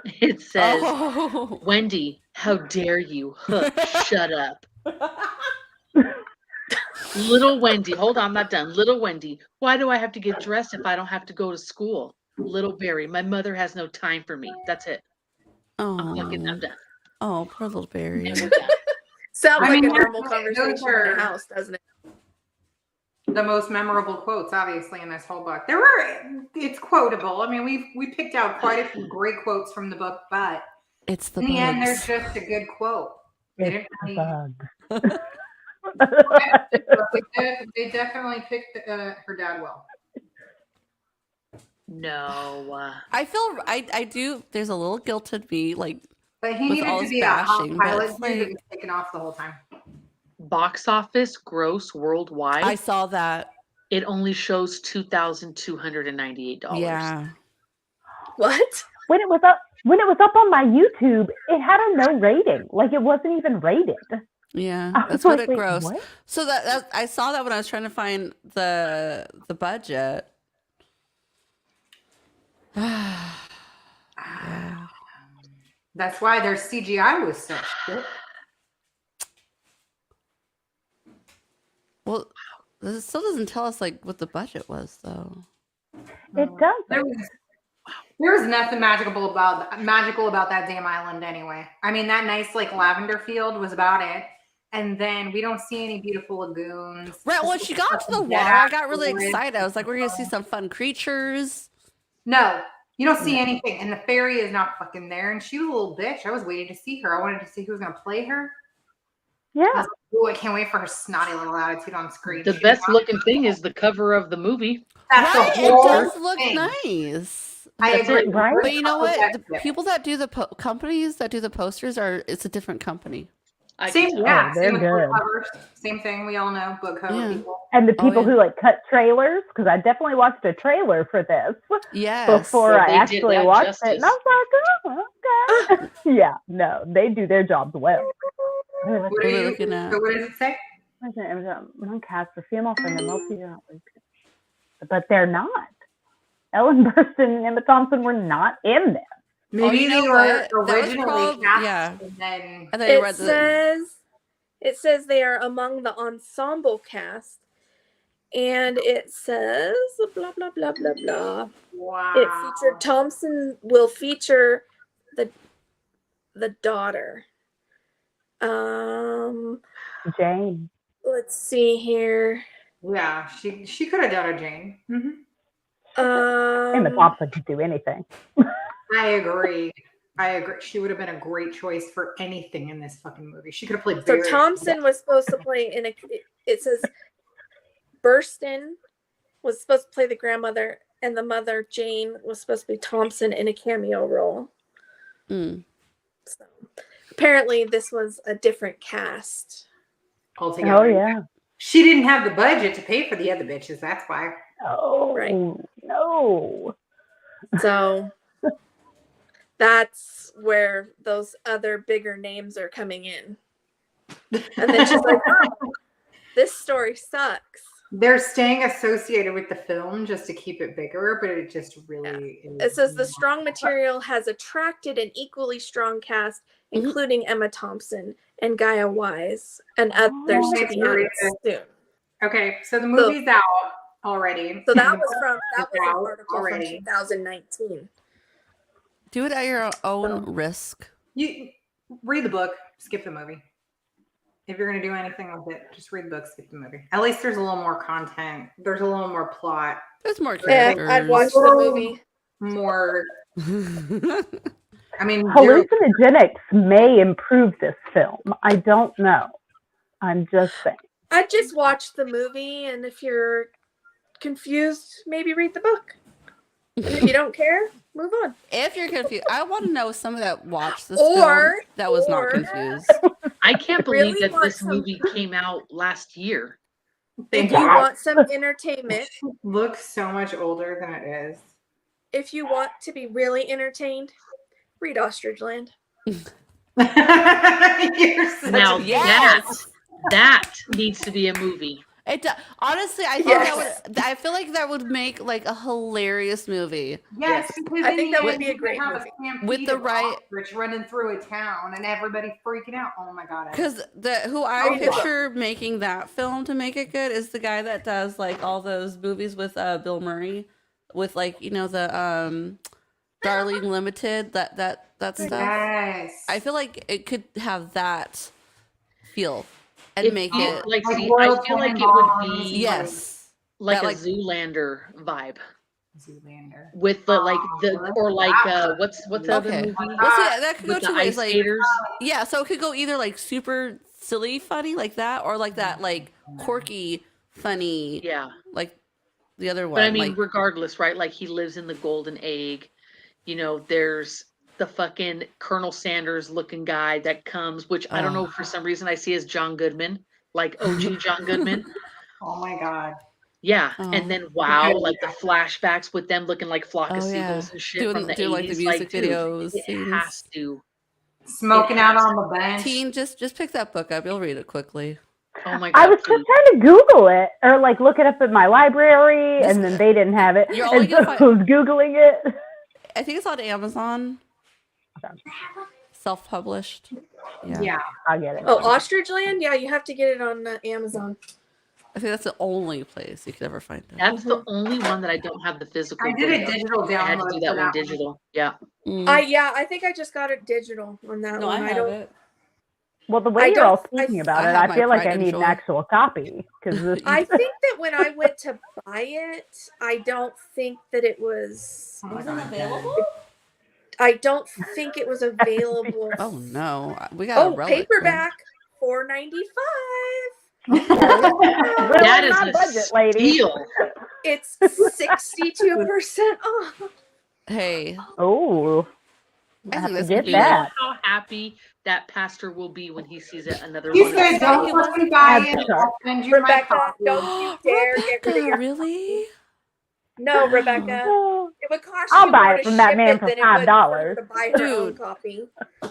it says, Oh. "Wendy, how dare you? Hook, shut up." Little Wendy, hold on, I'm not done. Little Wendy, why do I have to get dressed if I don't have to go to school? Little Barry, my mother has no time for me. That's it. I'm done. Oh, poor little Barry. And we're done. Sounds I like mean, a normal those conversation in are- a house, doesn't it? The most memorable quotes, obviously, in this whole book. It's quotable. I mean, we picked out quite a few great quotes from the book, but It's the in the end, bugs. there's just a good quote. They It's didn't the really, bug. they definitely picked her dad well. No. I feel I do. There's a little guilt in me, like But he with needed all to his be a hot bashing, but pilot it's dude that like was taken off the whole time. Box office gross worldwide. I saw that. It only shows $2,298. Yeah. What? When it was up on my YouTube, it had a no rating. Like it wasn't even rated. Yeah, I that's was what like, it wait, gross. what? So that I saw that when I was trying to find the budget. Yeah. That's why their CGI was so shit. Well, this still doesn't tell us like what the budget was, though. It does. There was nothing magical about that damn island anyway. I mean, that nice like lavender field was about it. And then we don't see any beautiful lagoons. Right. When she got to the water, I got really excited. I was like, we're gonna see some fun creatures. No, you don't see anything. And the fairy is not fucking there. And she was a little bitch. I was waiting to see her. I wanted to see who was gonna play her. Yeah. Oh, I can't wait for her snotty little attitude on screen. The best looking thing is the cover of the movie. That's Right, the it whole does look thing. nice. I That's agree. it, right? But you know what? The That's people that do the companies that do the posters it's a different company. I can Same, tell. yeah, Oh, they're same with book good. covers. Same thing. We all know book cover Yeah. people. And the Oh, people yeah. who like cut trailers, because I definitely watched a trailer for this Yes. before Well, I they did actually that watched justice. it. And I was like, oh, okay. Yeah, no, they do their jobs well. What What are are we you? looking at? So what does it say? Cast for female from the multi, but they're not. Ellen Burstyn and Emma Thompson were not in this. Maybe you know they were what? That was originally called- cast, yeah. and then I thought you It read the. says they are among the ensemble cast, and it says blah blah blah blah blah. wow. It featured Thompson will feature the daughter. Jane. Let's see here. Yeah, she could have done a Jane. Emma Thompson could do anything. I agree. She would have been a great choice for anything in this fucking movie. She could have played. So Barry. Thompson was supposed to play in a. It says Burstyn was supposed to play the grandmother, and the mother Jane was supposed to be Thompson in a cameo role. Mm. So apparently, this was a different cast. Altogether. Oh yeah. She didn't have the budget to pay for the other bitches. That's why. Oh Right. no. So that's where those other bigger names are coming in. And then she's like, oh, this story sucks. They're staying associated with the film just to keep it bigger, but it just really is. It says the strong material has attracted an equally strong cast, including Emma Thompson and Gaia Wise and others to be added soon. Okay, so the movie's out already. So that was an out article already. from 2019. Do it at your own risk. You read the book, skip the movie. If you're going to do anything with it, just read the book, skip the movie. At least there's a little more content. There's a little more plot. There's more Yeah, characters. I'd watch the movie. More. I mean, Hallucinogenics may improve this film. I don't know. I'm just saying. I'd just watch the movie, and if you're confused, maybe read the book. And if you don't care, move on. If you're confused, I want to know somebody that watched this Or- film that was not or- confused. I can't believe Really that want this some- movie came out last year. If you want some entertainment, looks so much older than it is. if you want to be really entertained, read Ostrich Land. You're such Now a- Yes. that needs to be a movie. Honestly, I think Yes. I feel like that would make like a hilarious movie. Yes, because I think that would then be a you great have movie. a stampede With the of right- ostrich running through a town and everybody freaking out. Oh my god! Because who I Oh, yeah. picture making that film to make it good is the guy that does like all those movies with Bill Murray, with like the Darling Limited, that stuff. Yes. I feel like it could have that feel and If make you- it like, Like see, Royal I feel like it would Tenenbaums, be yes, like that, a like- Zoolander vibe Zoolander. with the like the Oh, or like that what's the other okay. movie Well, see, that could go with the two ways. ice Like, skaters? yeah, so it could go either like super silly funny like that, or like that like quirky funny, Yeah, like the other one. but I mean, like, regardless, right? Like he lives in the golden egg. You know, there's the fucking Colonel Sanders looking guy that comes, which I don't know, for some reason I see as John Goodman, like OG John Goodman. Oh my god! Yeah, Oh. and then wow, like the flashbacks with them looking like flock of Oh, yeah. seagulls and shit from the 80s. Doing, like, the music dude, videos, it scenes. has to. Smoking out on the bench. Teen, just pick that book up. You'll read it quickly. Oh my I god! was just please. trying to Google it or like look it up at my library, and then they didn't have it. You're only And so gonna I was Googling it. I think it's on Amazon. Self-published. Yeah. I'll get it. Oh, Ostrich Land? Yeah, you have to get it on Amazon. I think that's the only place you could ever find it. That's the only one that I don't have the physical. I did a book of. digital I had to download do for that one that digital. Yeah. Mm. I think I just got it digital on that No, one. I have it. Well, the way I you're all don't- I- speaking about I it, have I my feel like pride I and need joy. an actual copy because I think that when I went to buy it, I don't think that it was. Oh my Wasn't God. available? I don't think it was available. Oh no, we got a Oh, relic then. paperback, $4.95. That is my a budget, lady. steal. It's 62% off. Hey, Oh, I I have think to that's get gonna be You know that. how happy that pastor will be when he sees it another He one. said, of "Don't he was- fucking buy it. That's I'll send you my Rebecca, copy." don't you dare get rid of Rebecca, your. really? No, Rebecca. Oh, It would cost I'll you buy more it to from that ship man it for than it would for her $5. to buy her own Dude. copy.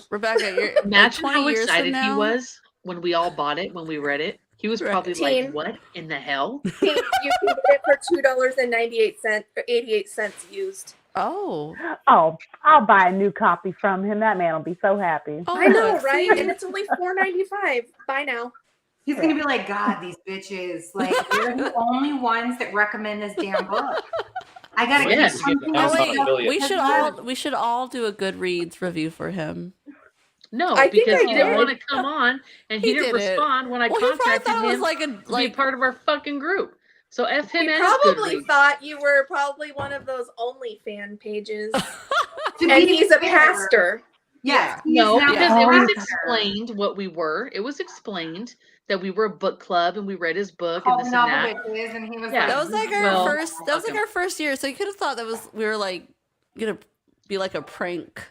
Rebecca, you're Imagine like 20 how years from excited he now. was when we all bought it, when we read it. He was Right. probably Teen. like, "What in the hell?" You can get it for $2.98 or 88 cents used. Oh, oh, I'll buy a new copy from him. That man will be so happy. oh, I know, look, right? see? And it's only $4.95. Buy now. He's gonna be like, "God, these bitches! Like, they're the only ones that recommend this damn book. I gotta Yeah. keep pumping Oh this wait, stuff we because should look, we should all do a Goodreads review for him. No, I think because I he didn't did. want to come on, and he He didn't did it. respond when I Well, he probably contacted thought it was him like a to be a like. part of our fucking group. So F him He and probably his Goodreads. thought you were probably one of those OnlyFan pages. to And be he's a fair, pastor. Yes, he's No, now because a it was pastor. explained what we were. It was explained that we were a book club and we read his book Called and this the and novel that. witches, and he was Yeah. like, That was like our Well, first. That was like okay. our first year, so you could have thought that was we were like gonna be like a prank,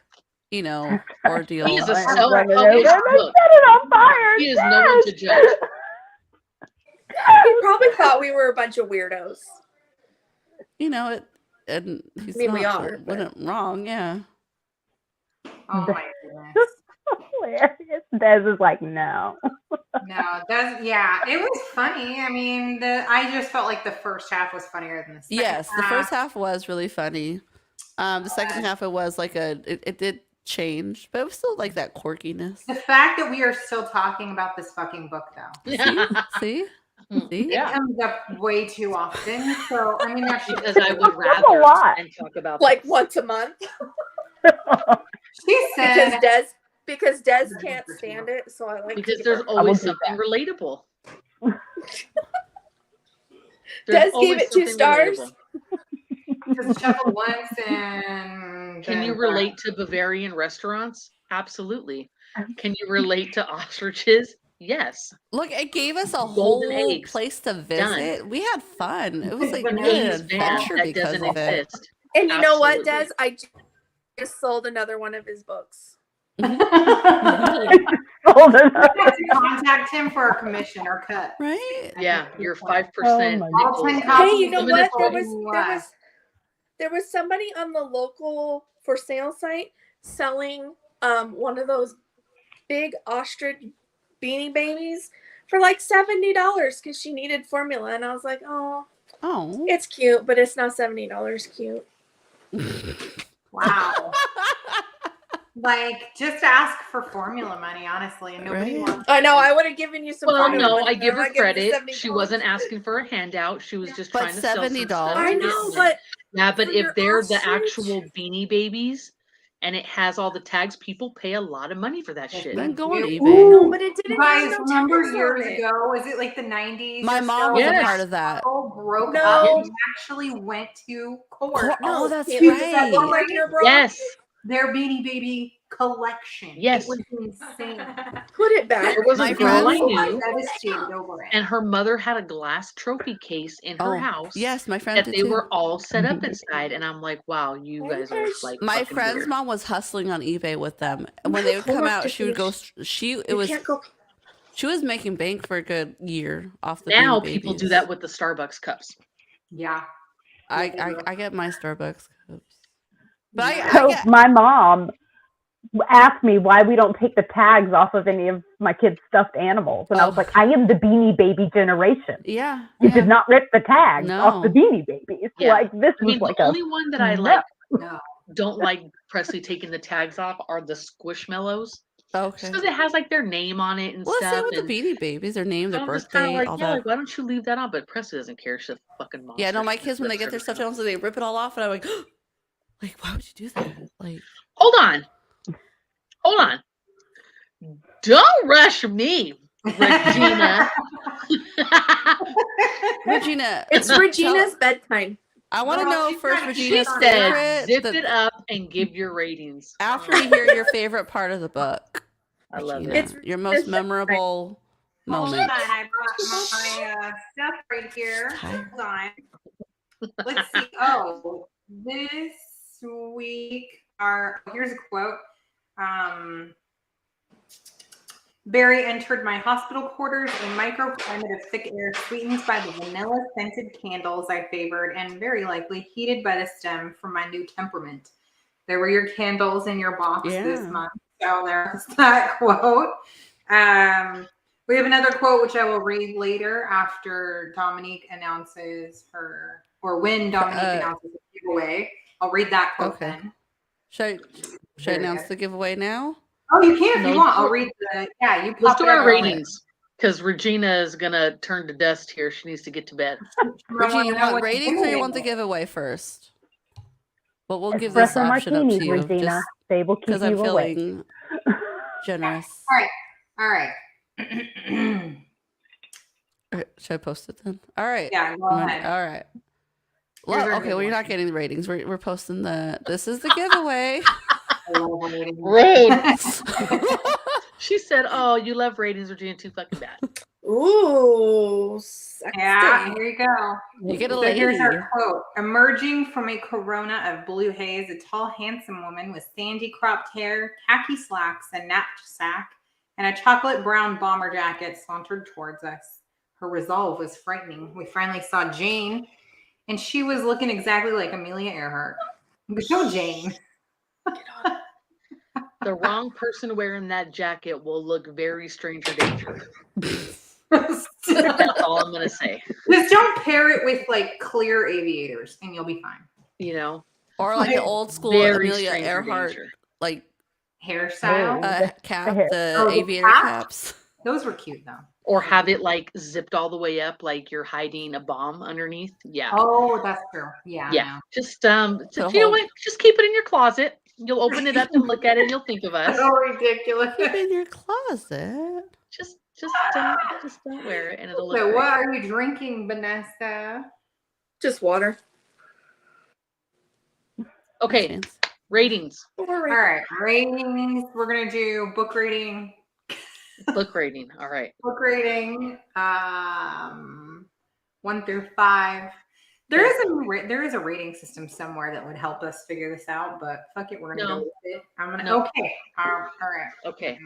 ordeal. He is a I'm self-published running over and book. set it on fire. He is no one to judge. He probably thought we were a bunch of weirdos. It, and he's I mean, we not, are, but- wasn't wrong. Yeah. "Oh my goodness." Hilarious. Des is like, no. No, that's yeah. It was funny. I mean, I just felt like the first half was funnier than the second. Yes, the first half was really funny. The second half it was like it did change, but it was still like that quirkiness. The fact that we are still talking about this fucking book, though, See? See? it comes up way too often. So I mean, that's Because I would a rather lot. and talk about Like this. once a month. she said. Because Des can't stand it, so I like Because to there's give always do something relatable. Des always gave it 2 something stars. relatable. Just shuffled once and Can you relate to Bavarian restaurants? Absolutely. Can you relate to ostriches? Yes. Look, it gave us a Golden whole eggs. place to visit. Done. We had fun. It was like An we had an 80s van adventure that because doesn't of it. exist. And you know what, Absolutely. Des? I just sold another one of his books. Hold it up. have to contact him for a commission or cut. Right? Yeah, your 5% Oh my All 10 nickels. copies. Hey, you know Even what? if There was somebody on the local for sale site selling one of those big ostrich beanie babies for like $70 because she needed formula, and I was like, oh, it's cute, but it's not $70 cute. Wow. Like, just ask for formula money, honestly, and nobody wants. I know. I would have given you some. Well, formula no, money, I but give I'm her not giving you credit. She $70. wasn't asking for a handout. She was just trying to sell some stuff. I know, but yeah, but for if your they're the ostrich- actual Beanie Babies and it has all the tags, people pay a lot of money for that shit. Then go on Ooh. eBay. No, but it didn't. You guys have no remember tags years on it. ago? Was it like the 90s? My or mom so? was a Yes. part of that. All broke No. up and actually went to court. Oh, that's it was that one right. like your bra. Yes. Their Beanie Baby collection. Yes. It was insane. Put it back. There was My a girl I friends- knew, Devastated over it. and her mother had a glass trophy case in her house. Yes, my friend that did they too. were all set up inside, and I'm like, wow, you guys are like My fucking friend's weird. mom was hustling on eBay with them. And when they would come out, she would go. She was making bank for a good year off the. Now Beanie people Babies. do that with the Starbucks cups. Yeah. I get my Starbucks cups, but I So get my mom asked me why we don't take the tags off of any of my kids' stuffed animals, and I was like, I am the Beanie Baby generation. yeah. You did not rip the tags No. off the Beanie Babies. Yeah. Like this I mean, was like the a only one that I no. like No. don't like Presley taking the tags off are the Squishmallows. Okay. Just because it has like their name on it and Well, stuff. same with and the Beanie Babies, their name, their I'm just kinda birthday, like, all yeah, that. like, why don't you leave that on? But Presley doesn't care. She's a fucking monster. Yeah, no, my She kids when they rips get their stuffed everything animals, they rip it all off, and I'm like, why would you do that? Like, Hold on. Don't rush me, Regina. Regina. It's Regina's bedtime. I want to Girl, know she's first, got- She Regina's said, favorite. zip it up and give your ratings. After we hear your favorite part of the book, I love Regina, it. It's your most Regina's memorable Hold on, moment. I brought my stuff right here. Tired. Hold on. Let's see. Oh, this week here's a quote. Barry entered my hospital quarters, a microclimate of thick air sweetened by the vanilla scented candles I favored and very likely heated by the stem from my new temperament. There were your candles in your box this month. So there's that quote. We have another quote, which I will read later after Dominique announces her, or when Dominique announces the giveaway. I'll read that quote then. Should I announce the giveaway now? Oh, you can if you want. I'll read the, you Let's pop do it up our on it. ratings. Because Regina is going to turn to dust here. She needs to get to bed. Regina, you want ratings or you want the giveaway first? But we'll give this espresso option up martinis, to you. Regina. They will keep Because I'm you awake. feeling generous. All right. Should I post it then? All right. Yeah, go ahead. All right. Here's Well, our okay, well, you're not getting the ratings. We're posting this is the giveaway. Rude. She said, oh, you love ratings, Regina, too fucking bad. Ooh. Yeah, Sexy. here you go. You get a So lady. here's our quote. Emerging from a corona of blue haze, a tall, handsome woman with sandy cropped hair, khaki slacks, a knapsack, and a chocolate brown bomber jacket sauntered towards us. Her resolve was frightening. We finally saw Jane, and she was looking exactly like Amelia Earhart. Go, Jane. The wrong person wearing that jacket will look very Stranger Danger. That's all I'm going to say. Just don't pair it with like clear aviators, and you'll be fine. You know? Or like the old school Very Amelia Stranger Earhart, Danger. like Hairstyle. cap, hair. the the aviator cap? caps. Those were cute though. Or have it like zipped all the way up, like you're hiding a bomb underneath. Yeah. Oh, that's true. Yeah. Yeah. No. Just you know what? Just keep it in your closet. You'll open it up and look at it and you'll think of us. So ridiculous. Keep in your closet. Just don't wear it and it'll look So great. what are you drinking, Vanessa? Just water. Okay, ratings. All right, ratings. We're gonna do book rating. Book rating. All right. Book rating. 1 through 5. There is a rating system somewhere that would help us figure this out, but fuck it, we're gonna go with it. I'm gonna. No. Okay. All right. Okay.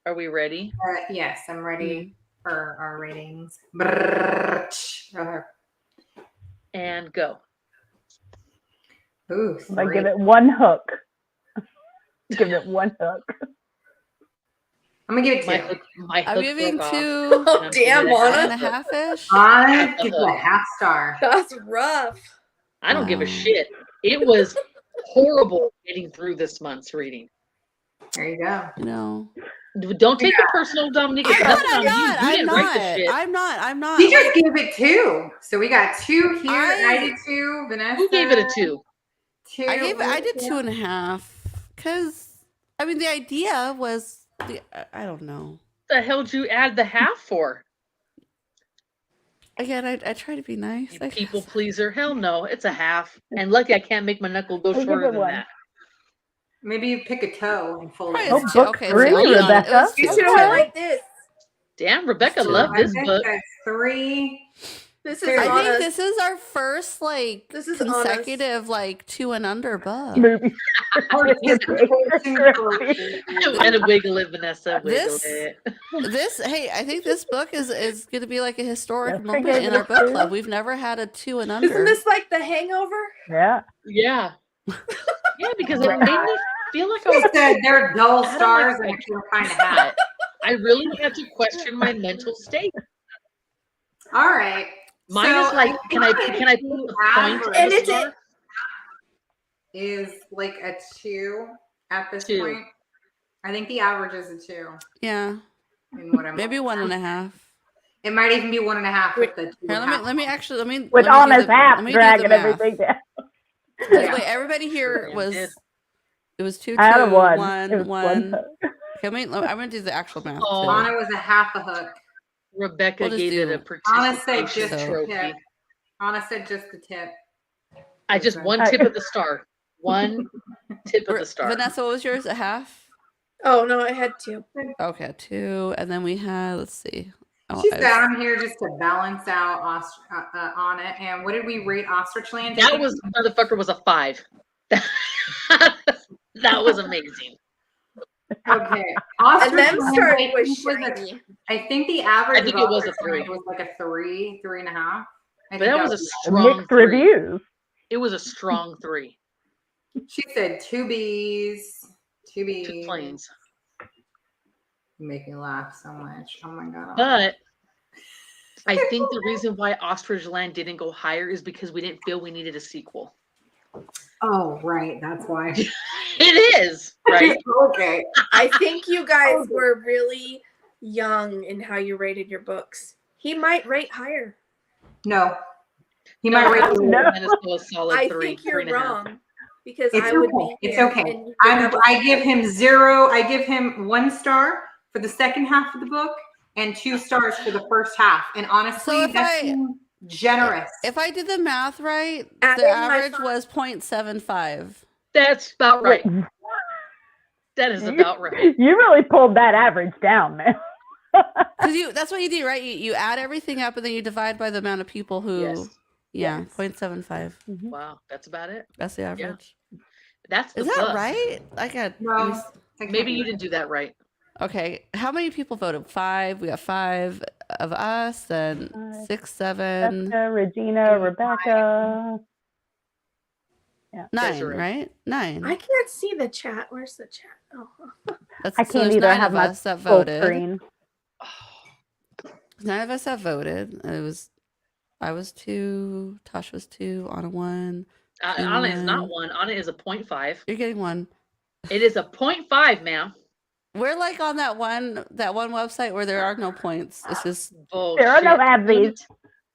Are we ready? Yes, I'm ready for our ratings. Go ahead. And go. Ooh, I give it one hook. Give it one hook. I'm gonna give it My two. hook, my I'm hook giving broke off. two Oh, I'm damn, giving it a one half and a hook. half-ish. I give it a half star. That's rough. I don't give a Wow. shit. It was horrible getting through this month's reading. There you go. You know. Don't take it personal, Dominique. It's nothing on you. You didn't write the shit. I'm not. He just gave it two. So we got two here. I did two. Vanessa. Who gave it a 2? Two. I did 2.5 because I mean the idea was I don't know. What the hell did you add the half for? Again, I try to be nice. You I people guess. pleaser. Hell no, it's a half. And lucky I can't make my knuckle go I'll give shorter it than one. that. Maybe you pick a toe and fold Probably it. Oh, it's down. book okay, three, so I'll be honest, Rebecca. it was You two. should have went like this. Damn, Rebecca Two. loved this I book. think that's 3. This is I I on think us. this is our first like This is on us. consecutive like 2 and under book. Movie. And a wiggle it, Vanessa. Wiggle This- it. Hey, I think this book is going to be like a historic Yes, I moment gave in it our a book 2. club. We've never had a 2 and under. Isn't this like The Hangover? Yeah. Yeah. Yeah, because it made me feel like I He was said they're dull I don't stars like and you're kind of hat. I really had to question my mental state. All right. Mine is like, can I put the point average And in the it's star? is like a 2 at this 2. point. I think the average is a 2. Yeah, In what I'm maybe 1.5. It might even be 1.5 with the 2. Here, let me With let me honest do the- half let me do the dragging math. everything down. Yeah. Wait, everybody here Sure was did. it was 2, I had a 2, 1. 1, It was 1. hook. I'm gonna do the actual math Oh. too. Anna was a half a hook. Rebecca We'll just gave it a do- Anna said participation just the trophy. tip. Anna said just the tip. I just one tip of the star. One tip of the star. Vanessa, what was yours? A half? Oh no, I had 2. Okay, 2, and then we had. Let's see. Oh, She's I- down here just to balance out on it. And what did we rate Ostrichland? That was motherfucker was a 5. That was amazing. Okay. And them Ostrichland, starting I with think, was shiny. I think the average I think of it was a Ostrichland 3. was like a 3, 3.5. But that was a strong Mixed 3. reviews. It was a strong 3. She said 2 B's. 2 2 B's. planes. You make me laugh so much. Oh my god. But I think the reason why Ostrich Land didn't go higher is because we didn't feel we needed a sequel. Oh, right. That's why. It is, right? Okay. I think you guys were really young in how you rated your books. He might rate higher. No. He might rate No. And it's still a solid I 3. think you're 3.5. wrong because It's I would okay. be It's here okay. and you would have a- I give him 0. I give him 1 star for the second half of the book and 2 stars for the first half. And honestly, So if that's being generous. If I did the math right, Add the in my average phone. was 0.75. That's about right. Wait, That is about right. You really pulled that average down, man. Because that's what you do, right? You add everything up and then you divide by the amount of people who. Yes. Yeah, Yes. 0.75. Wow, that's about it. That's the average. That's the Is that plus. right? I got. No, I can't Maybe do you that. didn't do that right. Okay, how many people voted? 5. We got 5 of us, then 5. 6, 7, Jessica, Regina, Rebecca. 9, Desiree. right? 9. I can't see the chat. Where's the chat? Oh. That's, I so can't there's either. I 9 have of my us that full voted. screen. 9 of us that voted. I was 2, Tosh was 2, Anna 1. Anna is not one. 1. Anna is a 0.5. You're getting 1. It is a 0.5, ma'am. We're like on that one website where there are no points. It's just Bullshit. There are no halvesies.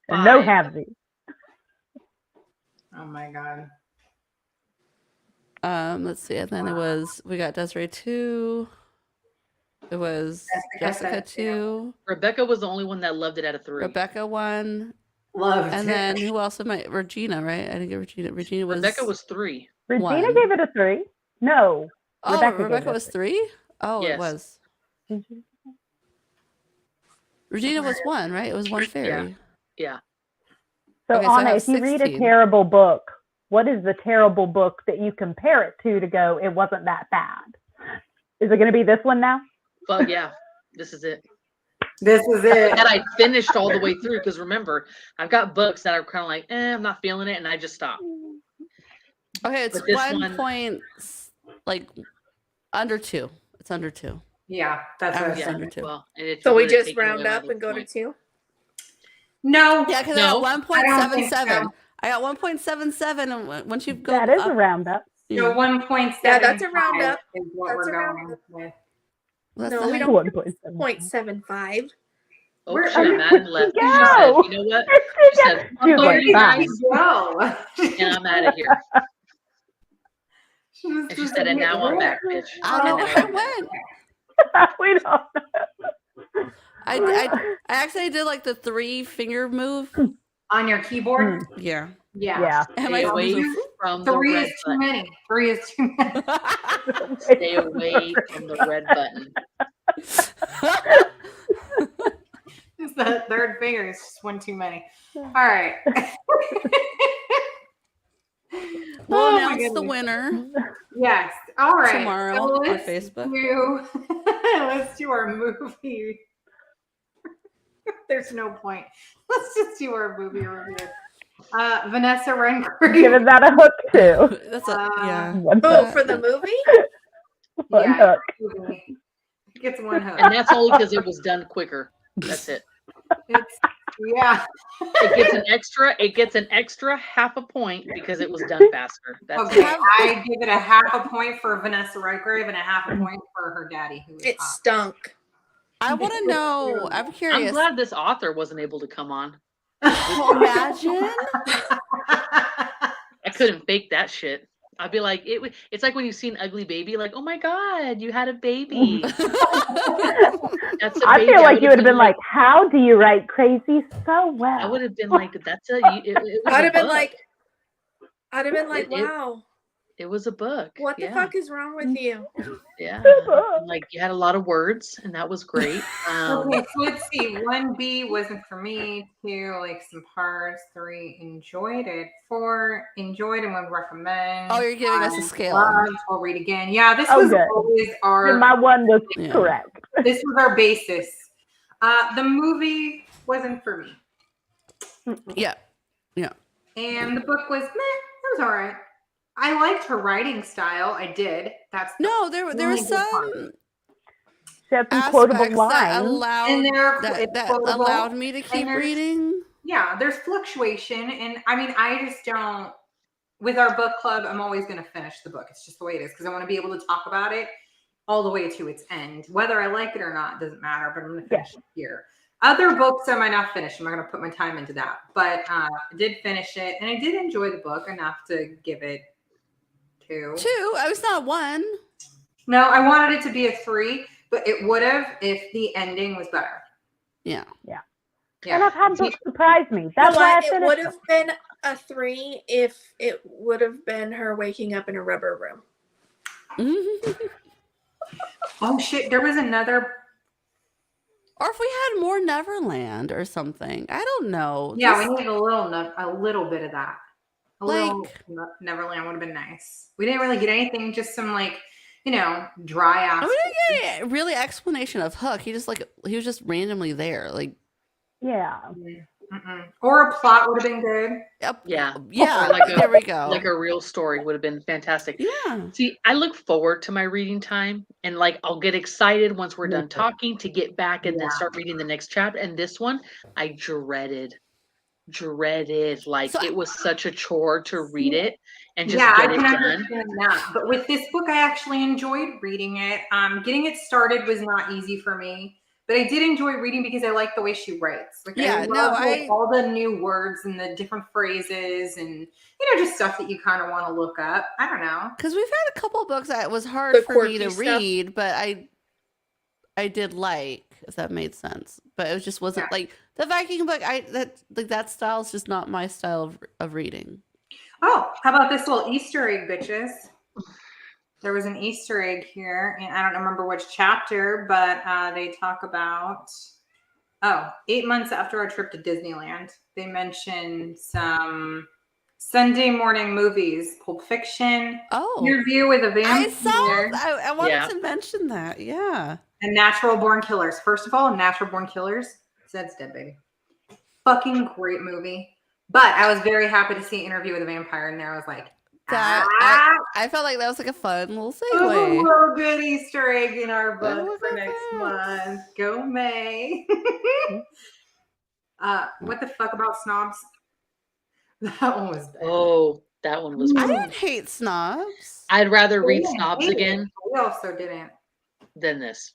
No halvesies. Oh my god. let's see, and then we got Desiree 2. It was Jessica 2. Rebecca was the only one that loved it at a 3. Rebecca 1. Loved And it. then who else am I? Regina, right? I didn't get Regina. Regina was Rebecca was 3. Regina 1. gave it a 3. No. Oh, Rebecca gave Rebecca it a was 3. 3? Oh, Yes. it was. Regina was 1, right? It was 1 fairy. Yeah. So Okay, so I Anna, have if you read a 16. terrible book, what is the terrible book that you compare it to go, it wasn't that bad? Is it going to be this one now? Well, yeah. This is it. This is it. That I finished all the way through because remember, I've got books that are kind of like, I'm not feeling it, and I just stop. Okay, it's But this 1 one- point, like under 2. It's under 2. Yeah, that's I what was I thinking said. too. Well, and if So you we would've just taken round away my up and go to point- 2? No. Yeah, because No, I I got don't think 1.77. so. I got 1.77, and once you go That is a up, roundup. So 1.75 Yeah, that's a roundup. is what That's we're a going roundup. with. well, that's No, not we how don't. you- 1.7. 0.75. Oh Where- shit, I Madam mean, left. where'd She she said, go? you know what? Where'd She said, She was "Fuck like, you bye. guys," Go. and I'm out of here. She was And she just said, and like, now I'm back, bitch. I don't know And where now I I'm back. went. We don't know. I actually did like the 3-finger move. On your keyboard? Yeah. Yeah. And Stay my away fingers from the 3 red is too button. many. 3 is too many. Stay away from the red button. It's the third finger is just one too many. All right. We'll Oh my announce the goodness. winner Yes. All right. tomorrow So on let's Facebook. let's do our movie. There's no point. Let's just do our movie review. Vanessa Redgrave. Giving that a hook too. That's a yeah. One Oh, hook. for the movie? One Yeah, hook. movie. It gets one hook. And that's only because it was done quicker. That's it. It's, yeah. It gets an extra half a point because it was done faster. That's Okay. it. I give it a half a point for Vanessa Redgrave and a half a point for her daddy, who was It hot. stunk. I want to know. I'm I'm curious. glad this author wasn't able to come on. Imagine. I couldn't fake that shit. I'd be like, it's like when you see an ugly baby, like, oh my god, you had a baby. That's a I baby. feel like you would have been like, how do you write crazy so well? I would have been like, that's a. It was I'd a have been book. like, wow, It was a book. what the fuck is wrong with you? Yeah. Like you had a lot of words, and that was great. Okay, so let's see. 1B wasn't for me. 2, like some parts. 3, enjoyed it. 4, enjoyed and would recommend. Oh, you're giving us a scale. Loved, we'll read again. Yeah, this Oh, was good. always And our. my one was Yeah. correct. This was our basis. The movie wasn't for me, Yeah. and the book was meh. It was all right. I liked her writing style. I did. That's the No, there were only good part. some She had some quotable aspects that lines. allowed And they're that quotable, allowed me to keep there's- reading. Yeah, there's fluctuation, and I mean, I just don't. With our book club, I'm always going to finish the book. It's just the way it is because I want to be able to talk about it all the way to its end. Whether I like it or not doesn't matter, but I'm going to finish it here. Other books I might not finish. I'm not going to put my time into that, but I did finish it, and I did enjoy the book enough to give it 2. 2. I was not 1. No, I wanted it to be a 3, but it would have if the ending was better. Yeah. And I've had books surprise me. You know That's why I what? It would finished have been a 3 if it would have been her waking up in a rubber room. Oh shit! There was another. Or if we had more Neverland or something. I don't know. Yeah, Just- we needed a little bit of that. A little Neverland would have been nice. We didn't really get anything. Just some like, dry ass. I didn't get a really explanation of Hook. He was just randomly there. Like, Yeah. Or a plot would have been good. Yeah. Yeah. Or like there we go. Like a real story would have been fantastic. Yeah. See, I look forward to my reading time, and like I'll get excited once we're done talking to get back and then start reading the next chapter. And this one, I dreaded. Like So it was such a chore to read it and just I get it can done. understand that. But with this book, I actually enjoyed reading it. Getting it started was not easy for me. But I did enjoy reading because I like the way she writes. Like, I love all the new words and the different phrases and, just stuff that you kind of want to look up. I don't know. Because we've had a couple books that was hard for me to read, but I did like, if that made sense. But it just wasn't like the Viking book. That style is just not my style of reading. Oh, how about this little Easter egg, bitches? There was an Easter egg here, and I don't remember which chapter, but they talk about, 8 months after our trip to Disneyland, they mentioned some Sunday morning movies, Pulp Fiction, Interview with a Vampire. I wanted to mention that, yeah. And Natural Born Killers. First of all, Natural Born Killers, Zed's dead, baby. Fucking great movie. But I was very happy to see Interview with a Vampire in there. I was like, I felt like that was like a fun little Ooh, segue. little good Easter egg in our That book was for a next fact. month. Go May. What the fuck about snobs? That one was bad. Oh, that one was. I didn't hate snobs. I'd rather We read didn't Snobs hate it. again We also didn't. than this.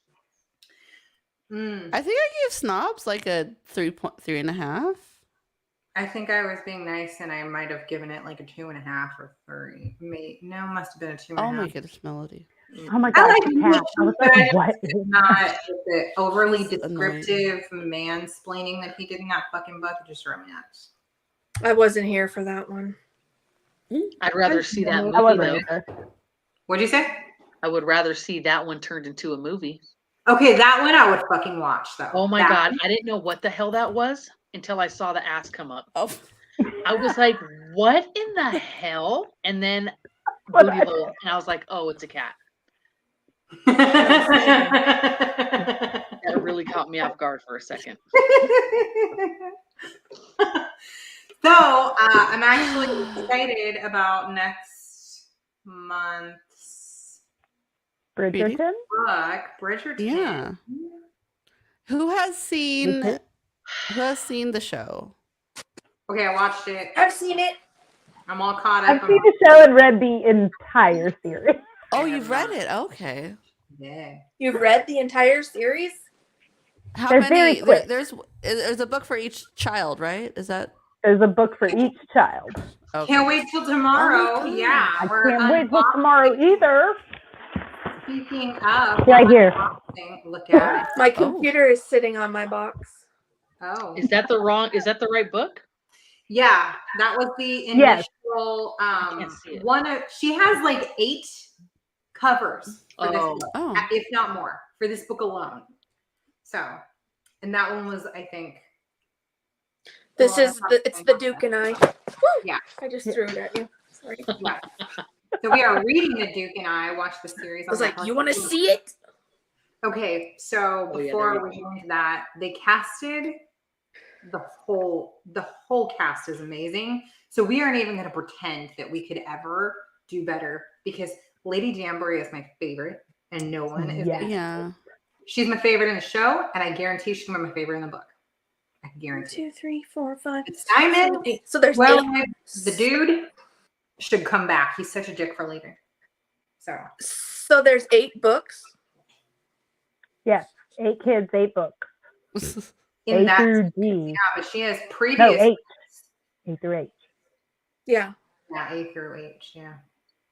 I think I gave snobs like a 3.3.5. I think I was being nice, and I might have given it like a 2.5 or 3. No, must have been a 2.5. I'll make it a melody. Oh my I god, like the cat. I was but like, what is not the overly It's annoying. descriptive mansplaining that he did in that fucking book. It just drove me nuts. I wasn't here for that one. I'd rather see that I movie wasn't though. either. What'd you say? I would rather see that one turned into a movie. Okay, that one I would fucking watch though. Oh my That god, one. I didn't know what the hell that was until I saw the ass come up. Oh, I was like, what in the hell? And then What booty I- hole. And I was like, oh, it's a cat. That really caught me off guard for a second. So I'm actually excited about next month's Bridgerton? book, Bridgerton. yeah. Who has seen Okay. the show? Okay, I watched it. I've seen it. I'm all caught I've up. seen the show and read the entire series. Oh, I you've have read it. Okay. Yeah. You've read the entire series? How They're very many? quick. There's a book for each child, right? Is that There's a book for each child. okay? Can't wait till tomorrow. Oh my Yeah. I we're can't wait till unboxing. tomorrow either. Speaking of, Right here. unboxing, look at it. My computer is sitting on my box. Oh. Is that the right book? Yeah, that was the Yes. initial can't see it. one of she has like 8 covers for this Oh. book, Oh. if not more, for this book alone. So, and that one was, I think, This well, is it's the Duke and I. Yeah. I just threw it at you. Sorry. yeah. So we are reading The Duke and I watched the series. I was on like, Netflix. you want to see it? Okay, so Oh, yeah, before there we you go into that, they casted the whole cast is amazing. So we aren't even going to pretend that we could ever do better because Lady Danbury is my favorite, and no one is. Yes. Yeah. She's my favorite in the show, and I guarantee she's my favorite in the book. I can 1, guarantee. 2, 3, 4, 5. It's Simon. 7, 8. So there's Well, 8. the dude should come back. He's such a dick for leaving. So there's 8 books. Yes. 8 kids, 8 books. In A that, through yeah, D. but she has previous. No, 8. A through H. Yeah. Yeah, A through H. Yeah,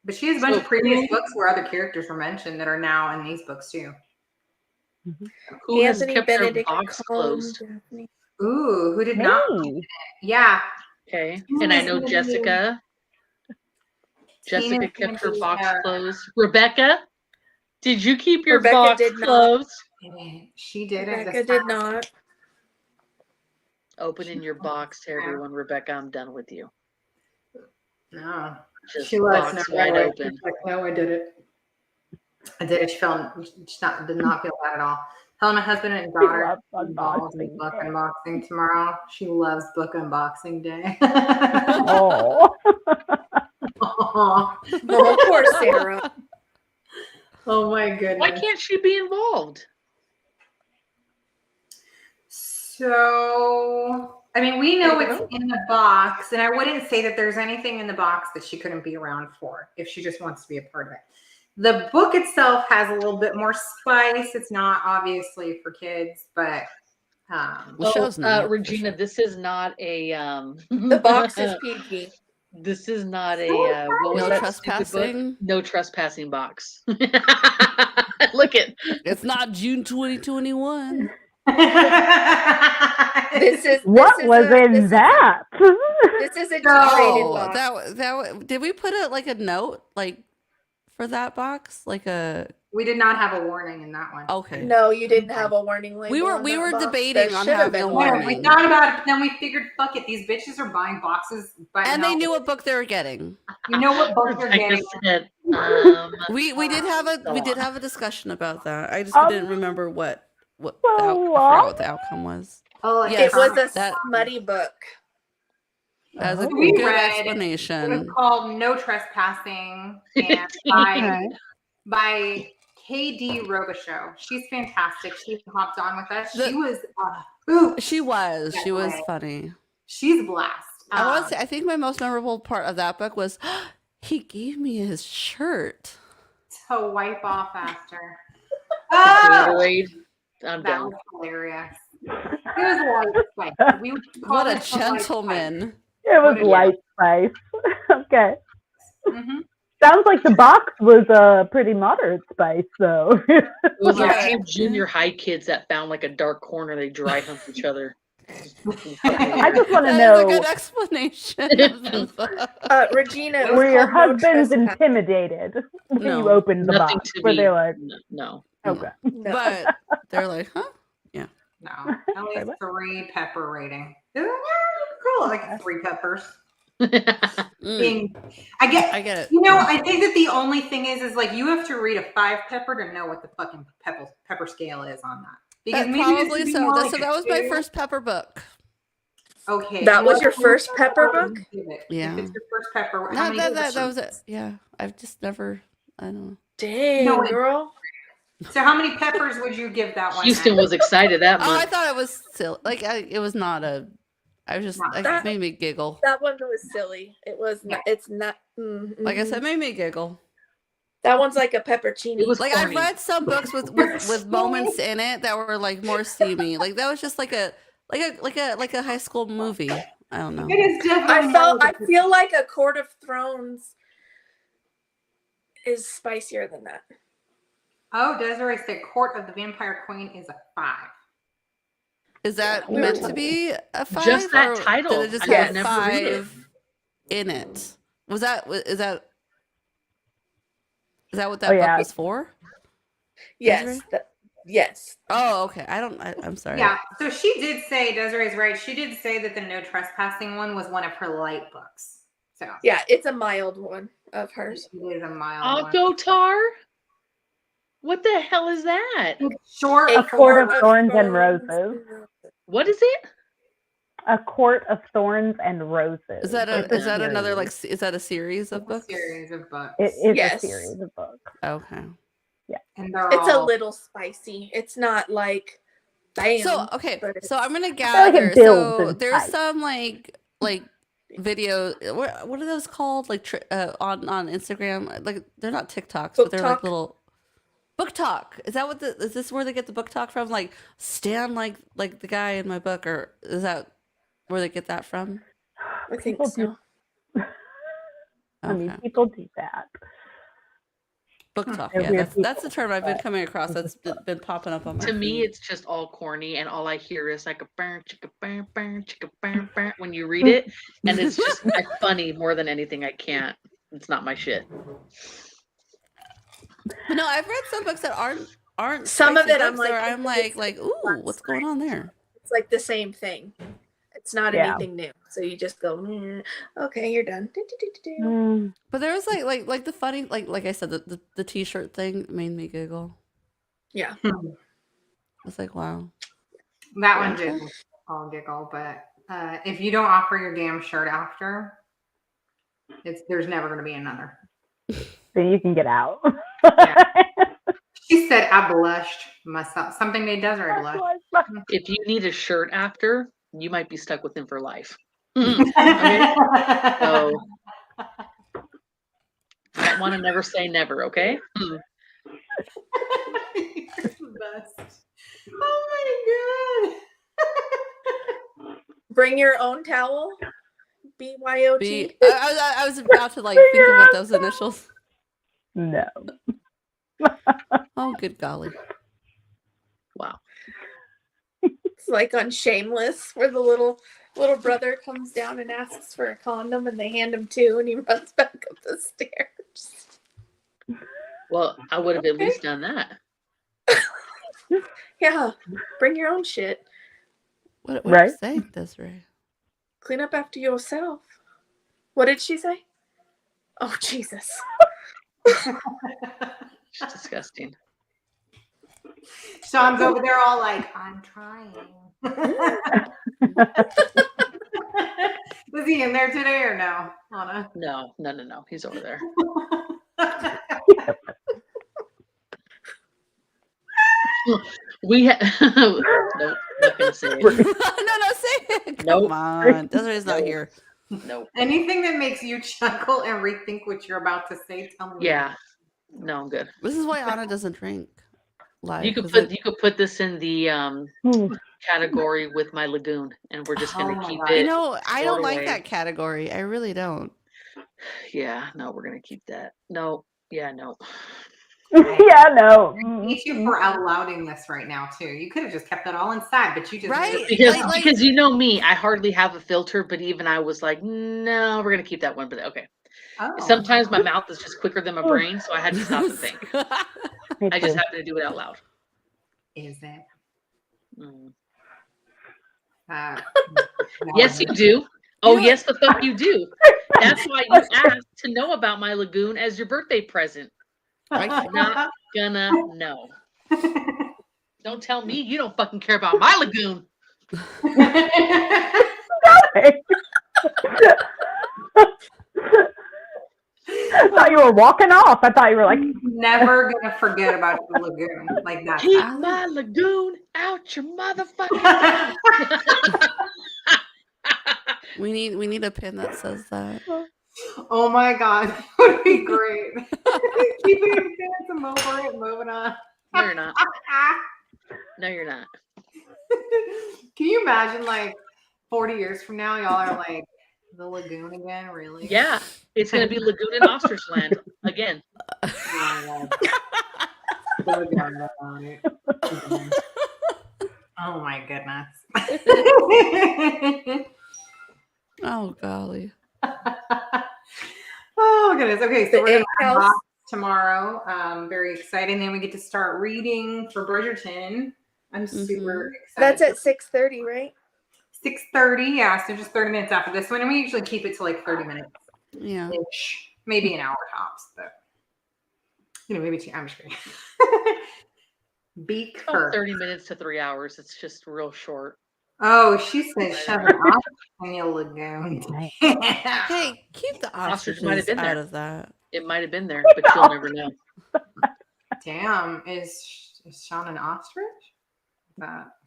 but she has a bunch of previous books where other characters were mentioned that are now in these books too. Who has Anthony kept Benedict their box closed? Daphne. Ooh, who did not? Me. Yeah, Okay. Who And I is know gonna be- Jessica. Jessica Tina's kept gonna her be, box closed. Rebecca, did you keep your Rebecca box did not. closed? she did it. Rebecca did not. Opening your box to everyone, Rebecca. I'm done with you. No, Just she was box no, wide right. open. She's like, no, I did it. I did it. She did not feel bad at all. Telling my husband and daughter loves involved in unboxing book day. unboxing tomorrow. She loves book unboxing day. Oh. Aw. Oh, poor Sarah. Oh my goodness. Why can't she be involved? So, I mean, we know it's in the box, and I wouldn't say that there's anything in the box that she couldn't be around for if she just wants to be a part of it. The book itself has a little bit more spice. It's not obviously for kids, but The show's not, for Regina, sure. this is not a The box is PG. This is not a what was No that stupid book? trespassing. No trespassing box. Look at It's not June 2021. This is What this is was a, in this is that? This is a G-rated Oh, box. did we put a note like for that box? Like a we did not have a warning in that one. okay. No, you didn't have a warning label. We were on we that were box. debating There on should have having a been Yeah, one. we warning. thought about it, but then we figured, fuck it, these bitches are buying boxes, but And they knew what book they were getting. you know what book you're Rebecca getting. said, We did have a discussion about that. I just Um, didn't remember what so I forgot what the outcome was. Oh, Yes, It was a that- smutty book. That's a Oh. We good read It was explanation. called No Trespassing, and Okay. by KD Robichaux. She's fantastic. She hopped on with us. The- She was a hoot. She was Definitely. funny. She's a blast. I think my most memorable part of that book was he gave me his shirt. To wipe off after. Gatorade. I'm That down. was hilarious. It was light spice. We would call What a it the light gentleman. It was What a- light spice. Okay. spice. Mhm. Sounds like the box was a pretty moderate spice, though. It was like Yeah. two junior high kids that found like a dark corner. They dry hump each other. I just want to That is know, a good explanation. of the book. Regina, it was were your called No husbands Trespassing. intimidated when No. you opened the Nothing box? to Were be. they like, No. okay. No. But they're like, huh? No, at least 3 pepper rating. Yeah, you could call it like 3 peppers. Mm, I get I get it. You know, I think that the only thing is like you have to read a 5 pepper to know what the fucking pepper scale is on that. Because maybe this Probably would be so. more That, like so a that was my 2. first pepper book. Okay, That and was what's your the first pepper I would book? give it. Yeah. If it's your first pepper, how No, many that peppers? was it. Yeah, I've just never. I don't know. Dang, No, wait. girl. So how many peppers would you give that one? Houston Matt? was excited that Oh, I month. thought it was silly. Like it was not a. I was just Not like that. it made me giggle. That one was silly. It was not. It's not. Like I said, it made me giggle. that one's like a peppercini. It was Like I've corny. read some books with moments in it that were like more steamy. Like that was just like a high school movie. I don't know. It is definitely. I feel like a Court of Thrones is spicier than that. Oh, Desiree said Court of the Vampire Queen is a 5. Is that We meant were- to be a 5? Just that or title. Did it just I have would never read it. 5 in it? Is that what that Oh, book yeah. was for? Yes. Desiree? Yes. Oh, okay. I'm sorry. Yeah. So she did say, Desiree's right. She did say that the No Trespassing one was one of her light books. So Yeah, it's a mild one of hers. it is a mild one. Autotar? What the hell is that? It's short. A Court of Thorns and Roses. What is it? A Court of Thorns and Roses. Is that It's a another series. is that a series of books? series of books. It is Yes. a series of books. Okay. And they're It's a all little spicy. It's not like bam. So okay, but so I'm gonna like it gather. builds So in there's size. some like video. What are those called? Like on Instagram? Like they're not TikToks, but they're like Talk? little book talk. Is that what is this where they get the book talk from? Like Stan, like the guy in my book, or is that where they get that from? I think People so. I mean, Okay. people do that. Book talk. They're Yeah, weird that's the term I've been coming across. That's been popping up on my To me, feed. it's just all corny, and all I hear is like a burn, chicka, burn when you read it, and it's just funny more than anything. I can't. It's not my shit. But no, I've read some books that aren't Some of spicy it I'm books where like, I'm like, ooh, what's going on there? It's like the same thing. It's not Yeah. anything new. So you just go, okay, you're done. Do-do-do-do-do. Mm, But there was like the funny like I said the t-shirt thing made me giggle. Yeah. I was like, wow. that one did all giggle, but if you don't offer your damn shirt after, there's never gonna be another. then you can get out. Yeah. She said I blushed myself. Something made Desiree blush. If you need a shirt after, you might be stuck with him for life. Okay. So, I want to never say never, okay? You're the best. Oh my god. Bring your own towel. BYOT. I was about to like think about those initials. No. Oh, good golly. Wow. It's like on Shameless, where the little brother comes down and asks for a condom, and they hand him 2, and he runs back up the stairs. Well, I would have at least done that. Yeah, bring your own shit. What Right? are you saying, Desiree? Clean up after yourself. What did she say? Oh, Jesus. It's disgusting. Sean's over there all like, I'm trying. Does he in there today or no, Anna? No. He's over there. We nope, not gonna say it. No, say it. Come Nope. on. Desiree's not Nope. here. Nope. Anything that makes you chuckle and rethink what you're about to say, tell me. Yeah. No, I'm good. This is why Anna doesn't drink live. You could put this in the category with my lagoon, and we're just gonna keep it. You know, I don't like away. that category. I really don't. Yeah, no, we're gonna keep that. No, yeah, no. Yeah, no. Thank you for out louding this right now too. You could have just kept that all inside, but you just Right? Because you know me, I hardly have a filter, but even I was like, no, we're gonna keep that one. But okay. Oh. Sometimes my mouth is just quicker than my brain, so I had to stop and think. I just happen to do it out loud. Is it? Mm. No. Yes, you do. Oh, yes, the fuck you do. That's why you asked to know about my lagoon as your birthday present. I'm not gonna know. Don't tell me you don't fucking care about my lagoon. I thought you were walking off. I thought you were like, never gonna forget about the lagoon like that. Keep my lagoon out your motherfucking mouth. We need a pin that says that. Oh my god, that would be great. Keeping your pants and moving on. No, you're not. No, you're not. Can you imagine, like 40 years from now, y'all are like the lagoon again? Really? Yeah, it's gonna be lagoon in ostrich land again. Oh my goodness. Oh golly. Oh goodness. Okay, so The we're egg gonna house. unbox tomorrow. Very exciting. Then we get to start reading for Bridgerton. I'm super excited. That's at 6:30, right? 6:30. Yeah, so just 30 minutes after this one, and we usually keep it to like 30 minutes Yeah. ish, maybe an hour tops, but maybe two. I'm just kidding. Beak About her. 30 minutes to 3 hours. It's just real short. Oh, she said shove it off in your lagoon. Hey, keep the Ostrich might have ostriches been there. out of that. It might have been there, but you'll never know. Damn, is Sean an ostrich?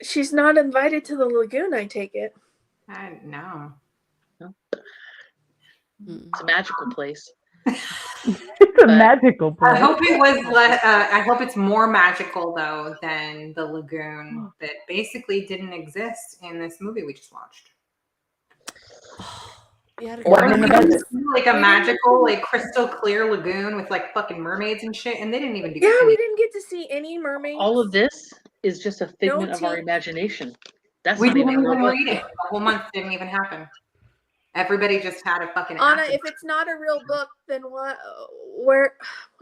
She's not invited to the lagoon, I take it. I know. It's a magical place. it's a magical place. I hope it was. I hope it's more magical though than the lagoon that basically didn't exist in this movie we just watched. Like a magical, like crystal clear lagoon with like fucking mermaids and shit, and they didn't even do. Yeah, we didn't get to see any mermaids. All of this is just a figment of our imagination. That's we not didn't even even real read it. The whole month didn't even happen. Everybody just had a fucking. Anna, acid. if it's not a real book, then what? What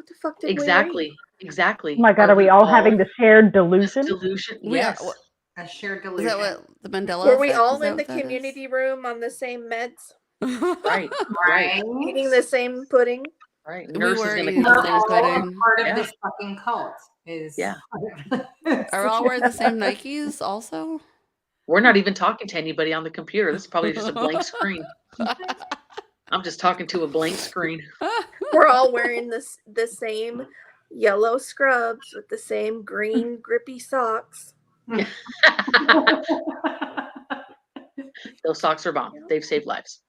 the fuck did we read? Exactly. Oh my god, are we all having the shared delusion? Delusion. Yes. A shared Is delusion. that what the Mandela Were we effect? all Is that in the what that is? community room on the same meds, Right. eating the same pudding? Right. We Nurse is were gonna eating come the in same and say, pudding. Part of this fucking cult is. Yeah. Are all wearing the same Nikes also? We're not even talking to anybody on the computer. This is probably just a blank screen. I'm just talking to a blank screen. We're all wearing the same yellow scrubs with the same green grippy socks. Those socks are bomb. They've saved lives.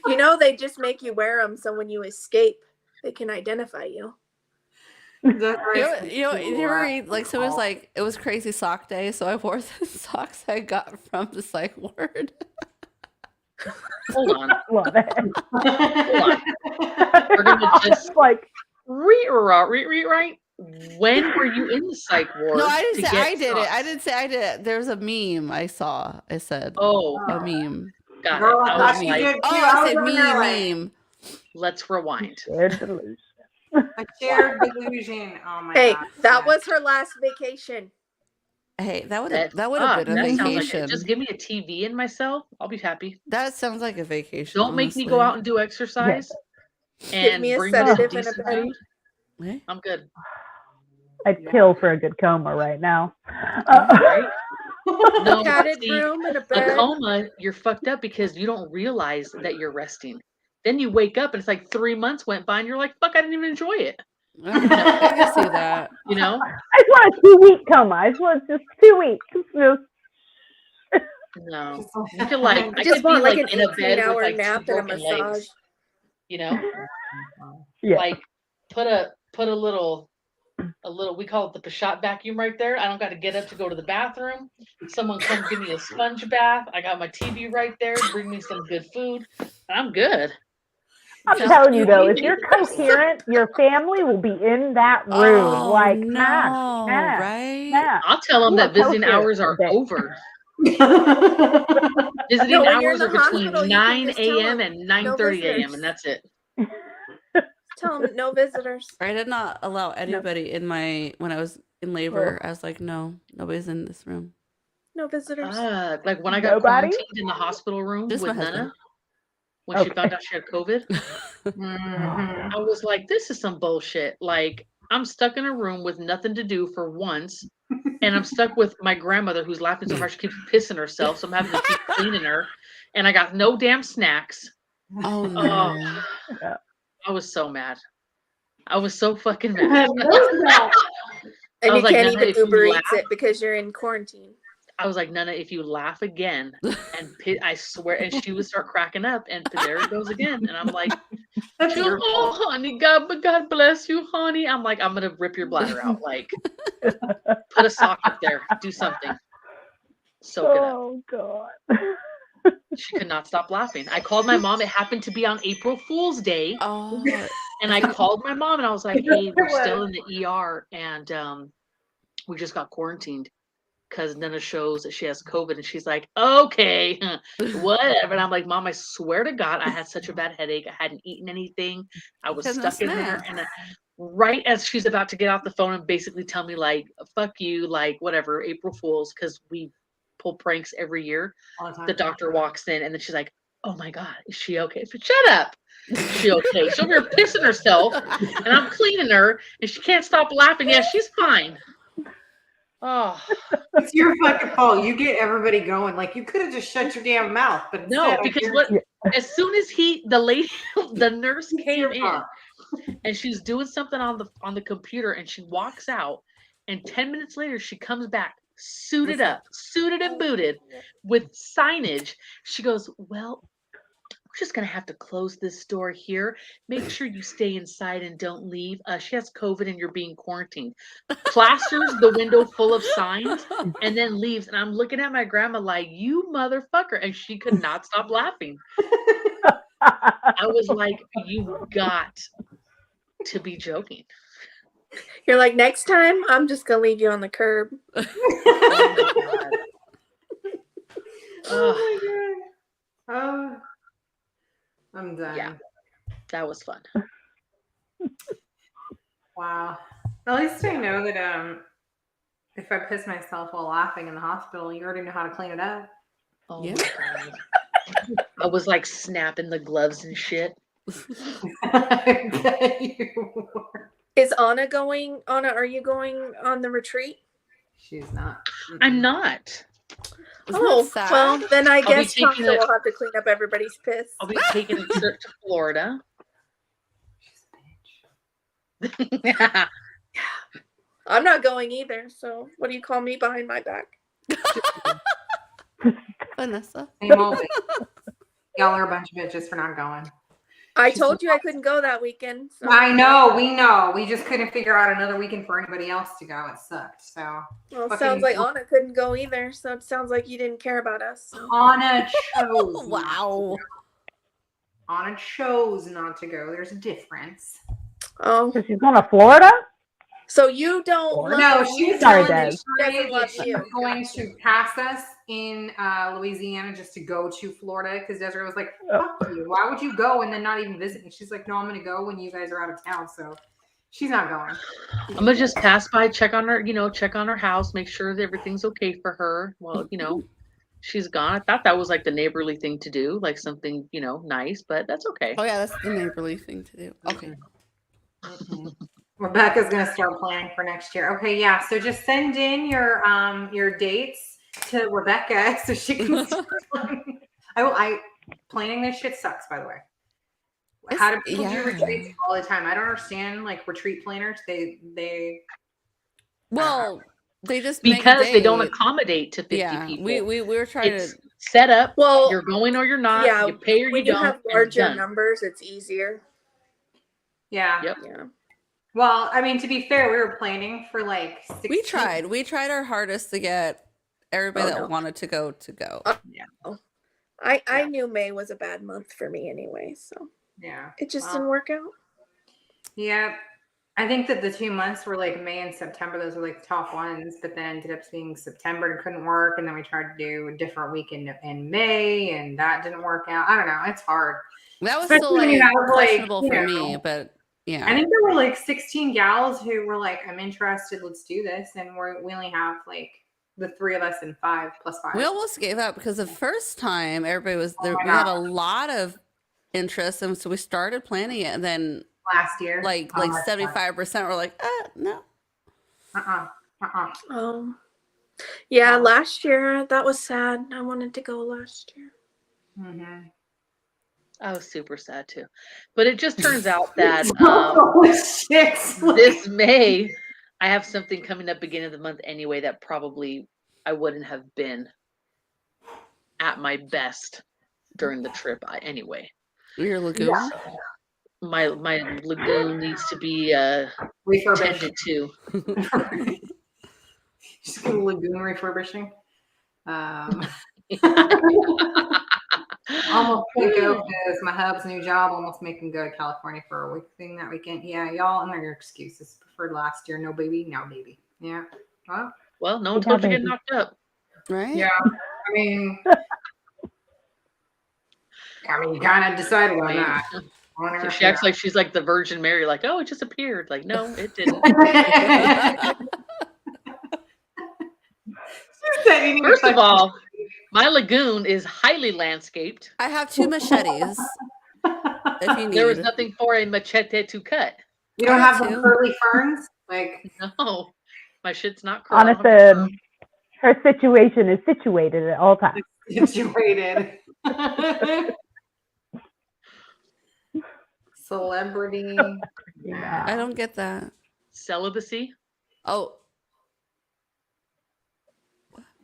You know, they just make you wear them so when you escape, they can identify you. You ever read, like, so it was crazy sock day, so I wore the socks I got from the psych ward. Hold on. Love it. Hold on. We're gonna just like right. When were you in the psych ward? No, I didn't say I did socks? it. I didn't say I did it. There was a meme I saw. I said, Oh, a meme. got Girl, it. I I thought was you like, did too. I said over there like, meme. let's rewind. shared delusion. a shared delusion. Oh my Hey, god. that was her last vacation. Hey, that would have been a That sounds like vacation. it. Just give me a TV and myself. I'll be happy. That sounds like a vacation. Don't make me go out and do exercise. Give And me a bring me some sedative and a decent bed. food. Eh? I'm good. I'd kill for a good coma right now. Right? No, padded see, room and a a bed. coma, you're fucked up because you don't realize that you're resting. Then you wake up and it's like 3 months went by and you're like, fuck, I didn't even enjoy it. I can see that. You know? I just want a 2-week coma. I just want just 2 weeks. Just No. Just You feel like I I just could be want like like an in a bed with 18-hour like 2 nap and a broken massage. legs. You know? yeah. Like put a little we call it the Peshat vacuum right there. I don't got to get up to go to the bathroom. Someone come give me a sponge bath. I got my TV right there. Bring me some good food. I'm good. I'm Sounds telling you though, if cute. you're coherent, your family will be in that room. Oh like, no, nah. right? I'll tell them You that are visiting coherent hours are today. over. No, Visiting when you're in hours the are between hospital, you can 9 just tell a.m. them and no 9:30 a.m. visitors. and that's it. Tell them no visitors. I did not allow anybody in when I was in labor. I was like, no, nobody's in this room. No visitors. Like when I got Nobody? quarantined in the hospital room Just my with husband. Nana, when she found out she had COVID, Mhm. I was like, this is some bullshit. Like, I'm stuck in a room with nothing to do for once, and I'm stuck with my grandmother who's laughing so hard she keeps pissing herself, so I'm having to keep cleaning her, and I got no damn snacks. Oh no. Yeah. I was so mad. I was so fucking mad. And I you was like, can't Nana, even if you Uber laugh, Eats it because you're in quarantine. I was like, Nana, if you laugh again, and I swear, and she would start cracking up, and there it goes again. And I'm like, That's she goes, your oh, fault. honey, God bless you, honey. I'm like, I'm gonna rip your bladder out. Like, put a sock up there, do something, soak it up. Oh god. She could not stop laughing. I called my mom. It happened to be on April Fool's Day, Oh, and I called my mom, and I was like, hey, we're still in the ER, and we just got quarantined because Nana shows that she has COVID, and she's like, okay, whatever. And I'm like, Mom, I swear to God, I had such a bad headache. I hadn't eaten anything. I was Had no stuck in there. snack. And right as she's about to get off the phone and basically tell me, like, fuck you, like, whatever, April Fools, because we pull pranks every year, All the time. the doctor walks in, and then she's like, oh my God, is she okay? Shut up. Is she okay? She's over here pissing herself, and I'm cleaning her, and she can't stop laughing. Yeah, she's fine. Oh. It's your fucking fault. You get everybody going. Like, you could have just shut your damn mouth, but No, instead, because you're- as soon as the nurse It's came your in fault. and she's doing something on the computer and she walks out, and 10 minutes later she comes back suited up, suited and booted with signage. She goes, well, we're just gonna have to close this door here. Make sure you stay inside and don't leave. She has COVID and you're being quarantined. Plasters the window full of signs and then leaves. And I'm looking at my grandma like, you motherfucker. And she could not stop laughing. I was like, you've got to be joking. You're like, next time, I'm just gonna leave you on the curb. Oh my God. Oh my god. Oh, I'm done. Yeah. That was fun. Wow. At least I know that if I piss myself while laughing in the hospital, you already know how to clean it up. Oh Yeah. my God. I was like snapping the gloves and shit. I bet you were. Is Anna going? Anna, are you going on the retreat? She's not. I'm not. Isn't Oh, that sad? well, then I be guess taking Tasha it- will have to clean up everybody's piss. I'll be taking a trip to Florida. She's a bitch. I'm not going either, so what do you call me behind my back? Vanessa. Same old bitch. Y'all are a bunch of bitches for not going. I told you I couldn't go that weekend. So. I know, we know. We just couldn't figure out another weekend for anybody else to go. It sucked. So Well, it fucking- sounds like Anna couldn't go either, so it sounds like you didn't care about us. So. Anna chose. Wow. Anna chose not to go. There's a difference. Oh, So she's going to Florida? so you don't love No, me. she was Sorry, telling Des. me Doesn't love that she you. was going to pass us in Louisiana just to go to Florida because Desiree was like, fuck you. Why would you go and then not even visit me? She's like, no, I'm going to go when you guys are out of town. So she's not going. I'm gonna just pass by, check on her, check on her house, make sure that everything's okay for her. Well, she's gone. I thought that was like the neighborly thing to do, like something, nice, but that's okay. Oh yeah, that's the neighborly thing to do. Okay. Rebecca's going to start planning for next year. Okay, yeah. So just send in your dates to Rebecca so she can. I planning this shit sucks. By the way, how do people do retreats all the time? I don't understand. Like retreat planners, they. Well, they just because they don't accommodate to 50 people. We were trying to set up. Well, you're going or you're not. Yeah, you pay or when you you don't. have larger numbers, it's easier. Yeah. Yep. Yeah. Well, I mean, to be fair, we were planning for like 16. We tried our hardest to get everybody that wanted to go. Yeah. I knew May was a bad month for me anyway, so yeah, it just didn't work out. Yeah, I think that the 2 months were like May and September. Those were like the top ones, but then ended up being September and couldn't work. And then we tried to do a different week in May, and that didn't work out. I don't know. It's hard. That was still like questionable for me, but yeah. I think there were like 16 gals who were like, "I'm interested. Let's do this," and we only have like the 3 of us and 5 plus 5. We almost gave up because the first time everybody was there. We had a lot of interest, and so we started planning it, and then last year, like 75% were like, no. Yeah, last year that was sad. I wanted to go last year. Mm-hmm. I was super sad too, but it just turns out that this May I have something coming up beginning of the month anyway that probably I wouldn't have been at my best during the trip anyway. Your lagoon? Yeah. My lagoon needs to be tended to. Just get a lagoon refurbishing. Almost can't go because my hub's new job almost make him go to California for a week thing that weekend. Yeah, y'all, and your excuses. Preferred last year, no baby, now baby. Yeah. Well, no one told you to get knocked up. Right? Yeah. I mean, you kind of decided on that. She acts like she's like the Virgin Mary, like, oh, it just appeared. Like, no, it didn't. First of all, my lagoon is highly landscaped. I have 2 machetes. If you need. There was nothing for a machete to cut. You don't have some curly ferns? Like, no, my shit's not curly. Honestly, her situation is situated at all times. Situated. Celebrity. Yeah. I don't get that. Celibacy? Oh.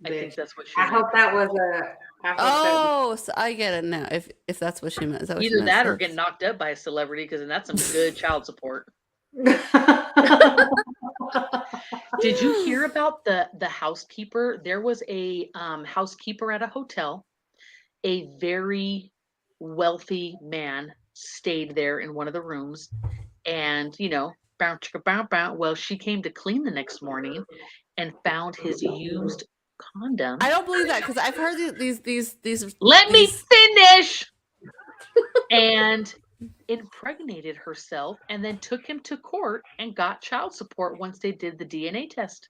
I think that's what she meant. I hope that was a... So I get it now. If that's what she meant. Is that what Either she meant? that or get knocked up by a celebrity, because then that's some good child support. Did you hear about the housekeeper? There was a housekeeper at a hotel. A very wealthy man stayed there in one of the rooms, and bow chicka bow bow. Well, she came to clean the next morning and found his used condom. I don't believe that because I've heard these. Let me finish. And impregnated herself, and then took him to court and got child support once they did the DNA test.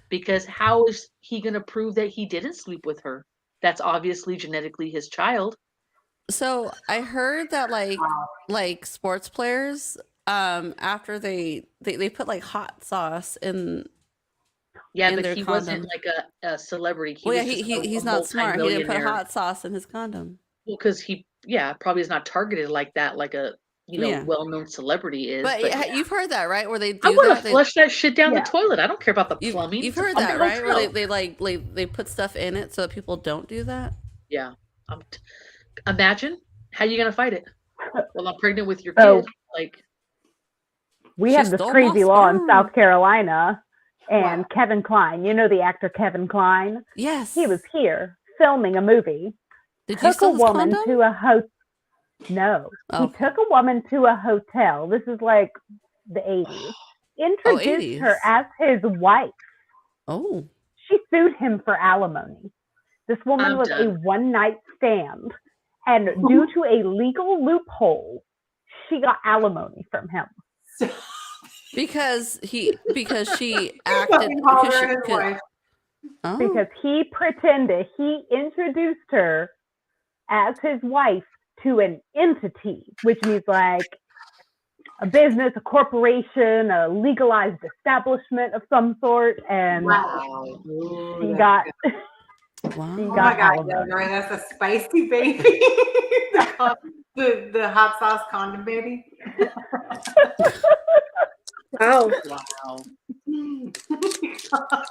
Because how is he going to prove that he didn't sleep with her? That's obviously genetically his child. So I heard that like sports players, after they put like hot sauce in. Yeah, but he wasn't like a celebrity. He's not smart. He didn't put hot sauce in his condom. Well, because he probably is not targeted like that, like a well-known celebrity is. But you've heard that, right? Where they do I want to flush that shit down the toilet. I don't care about the plumbing. You've heard that, right? Where they put stuff in it so that people don't do that. Yeah. Imagine how you gonna fight it. Well, I'm pregnant with your kid. Like, we have this crazy law in South Carolina, and Kevin Kline. You know the actor Kevin Kline? Yes. He was here filming a movie. Took a woman to a hotel. No, he took a woman to a hotel. This is like the 80s. Introduced her as his wife. Oh. She sued him for alimony. This woman was a one-night stand, and due to a legal loophole, she got alimony from him. Because she acted because he pretended he introduced her as his wife to an entity, which means like a business, a corporation, a legalized establishment of some sort, and she got Wow. You Oh got my God, all of them. Yogurt, that's a spicy baby. the hot sauce condom baby. Wow. Wow.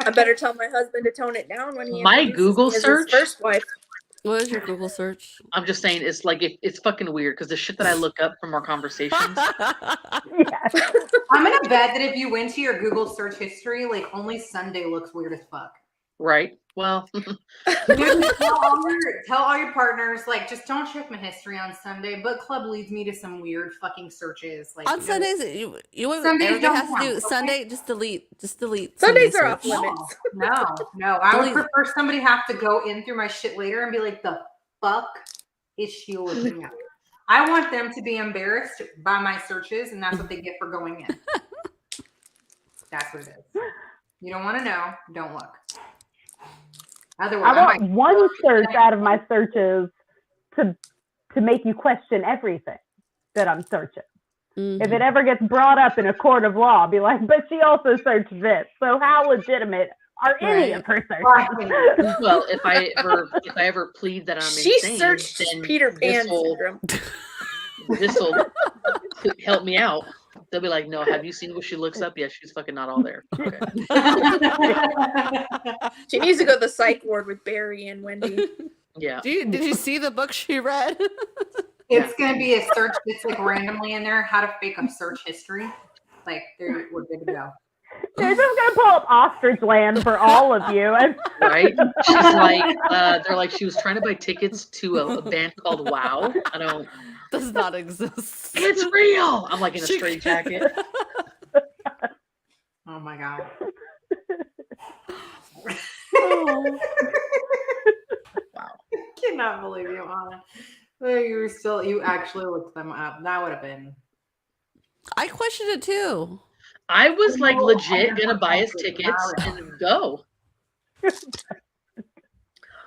I better tell my husband to tone it down when he My introduces Google me as search? his first wife. What is your Google search? I'm just saying, it's like it's fucking weird because the shit that I look up from our conversations. Yes. I'm gonna bet that if you went to your Google search history, like only Sunday looks weird as fuck. Right. Well, Dude, tell all your partners, like, just don't check my history on Sunday. Book club leads me to some weird fucking searches. Like On Sundays, you Sundays everybody don't has to count, do okay? Sunday. Just delete. Sundays Sunday are off search. limits. No. I would Delete. prefer somebody have to go in through my shit later and be like, the fuck is she looking at? I want them to be embarrassed by my searches, and that's what they get for going in. That's what it is. You don't want to know, don't look. Otherwise, I want one search out of my searches to make you question everything that I'm searching. Mm-hmm. If it ever gets brought up in a court of law, I'll be like, but she also searched this. So how legitimate are any of her searches? well, if I ever plead that I'm She insane, searched then Peter Pan this'll help me out. They'll be like, no, have you seen what she looks up? Yeah, she's fucking not all there. Okay. She needs to go to the psych ward with Barry and Wendy. Yeah. Did you see the book she read? It's going to be a search that's like randomly in there, how to fake a search history. Like, we're good to go. They're just going to pull up Ostrich Land for all of you. Right? She's like, they're like, she was trying to buy tickets to a band called Wow. I don't. Does not exist. It's real. I'm like in a straight jacket. Oh my God. Oh. Wow. I cannot believe you, Anna. You actually looked them up. That would have been. I questioned it too. I was like legit gonna buy his tickets and go.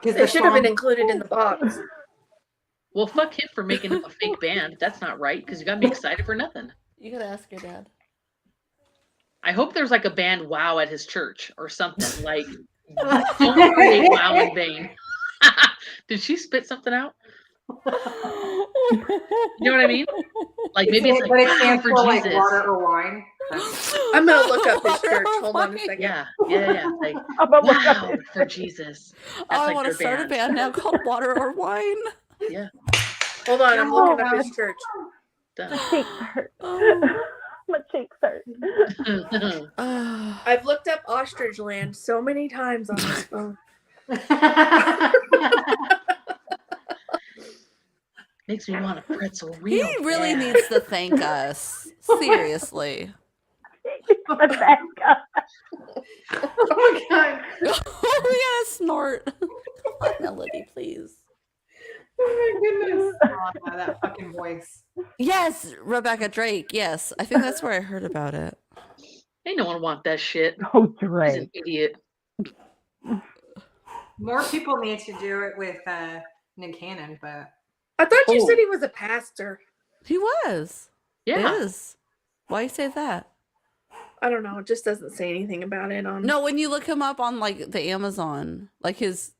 They should have been included in the box. Well, fuck him for making up a fake band. That's not right because you got me excited for nothing. You gotta ask your dad. I hope there's like a band Wow at his church or something. Like, don't create Wow in vain. Did she spit something out? You know what I mean? Like maybe it's like but it wow stands for for like Jesus. water or wine. I'm gonna look up his church. Hold on a second. Yeah. Like But wow for Jesus. That's I like want to their start a band now called Water or Wine. Yeah. Hold on, I'm looking up his church. Done. my cheeks hurt. Oh. My cheeks hurt. I've looked up Ostrich Land so many times on this phone. Makes me want a pretzel He real. really bad. needs to thank us. Seriously. Oh my God. Oh my God. We gotta snort. Come on, Melody, please. Oh my goodness. Oh, that fucking voice. Yes, Rebecca Drake. Yes, I think that's where I heard about it. Ain't no one want that shit. Oh, He's Drake. an idiot. More people need to do it with Nick Cannon, but I thought you said he was a pastor. He was. Yeah. Is. Why you say that? I don't know. It just doesn't say anything about it on. No, when you look him up on like the Amazon, like his.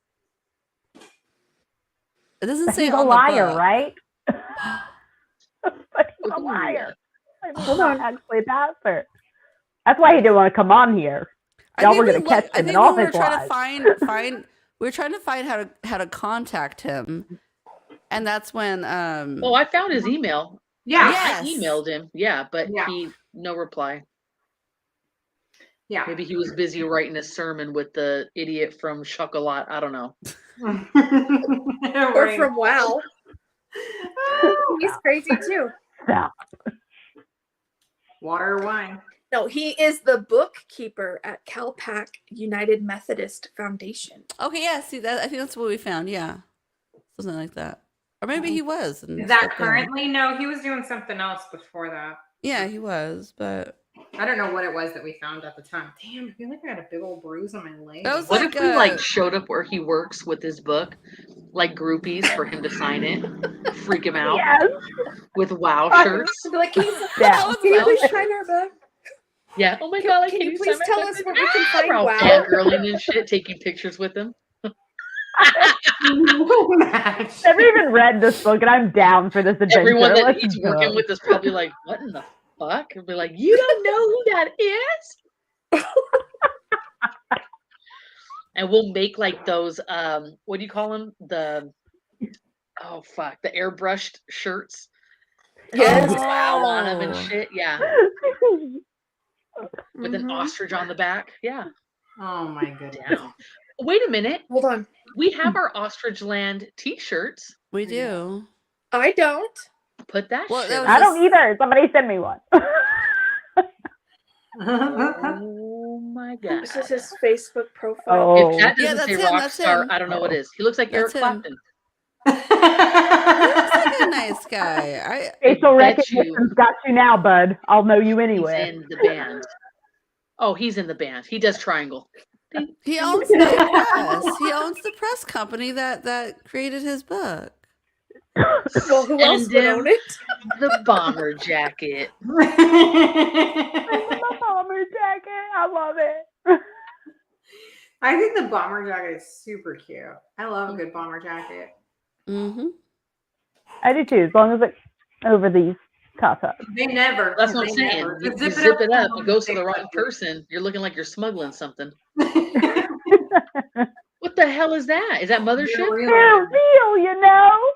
It doesn't say He's on a liar, the book. right? But he's a liar. He's not actually a pastor. That's why he didn't want to come on here. Y'all were going to catch him in all his lies. We were trying to find how to contact him, and that's when. Oh, I found his email. yeah. Yes. I emailed him. Yeah, but Yeah. he no reply. Yeah. Maybe he was busy writing a sermon with the idiot from Chocolat. I don't know. Or from Wow. He's crazy too. Stop. Water or wine. No, he is the bookkeeper at Calpac United Methodist Foundation. Okay, yeah. See that? I think that's what we found. Yeah, something like that, or maybe he was. and Is that stepped in. currently? No, he was doing something else before that. Yeah, he was, but I don't know what it was that we found at the time. Damn, I feel like I had a big old bruise on my leg. That was What like if we like showed up where he works with his book, like groupies for him to sign it, freak him out Yes. with Wow shirts? I'd be like, can you Yeah. please sign our book? Yeah. Oh my god! Like, Can you sign please my tell book? us where we can find We're all Wow? fangirling and shit, taking pictures with him. Never even read this book, and I'm down for this adventure. Everyone that Let's he's go. working with is probably like, what in the fuck? And be like, you don't know who that is? And we'll make like those, what do you call them? The airbrushed shirts. Yes. Wow on them and Oh. shit. Yeah. With an ostrich on the back. Yeah. Oh my goodness. Down. Wait a minute. Hold on. We have our Ostrich Land t-shirts. We do. I don't. Put that Well, shit that was on. I don't either. Somebody send me one. Oh my god. This is his Facebook profile. Oh. If that Yeah, doesn't say that's him, rock that's star, him. I don't know what is. He looks like That's Eric him. Clapton. He looks like a nice guy. Facial bet recognition's got you now, bud. I'll know you He's anywhere. in the band. Oh, he's in the band. He does Triangle. He owns the press. He owns the press company that created his book. Well, who else would own it? The bomber jacket. My bomber jacket. I love it. I think the bomber jacket is super cute. I love a good bomber jacket. Mm-hmm. I do too, as long as it's over these top-ups. They never. That's what I'm they saying. never. You Just zip it up, and it goes to they the wrong flip it. person. You're looking like you're smuggling something. What the hell is that? Is that Mothership? They're real. They're real, you know?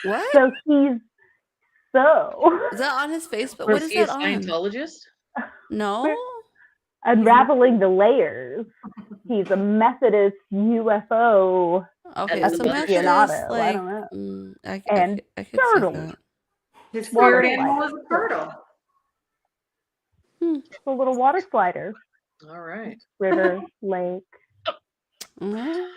What? So he's so Is that on his Facebook? Or What is is he a that on? Scientologist? No? unraveling the layers. He's a Methodist UFO Okay, That's so the Methodist, aficionado. I like, don't know. I could see turtles. that. His Water spirit animal slide. is a turtle. It's a little water slider. All right. River, lake. Mhm.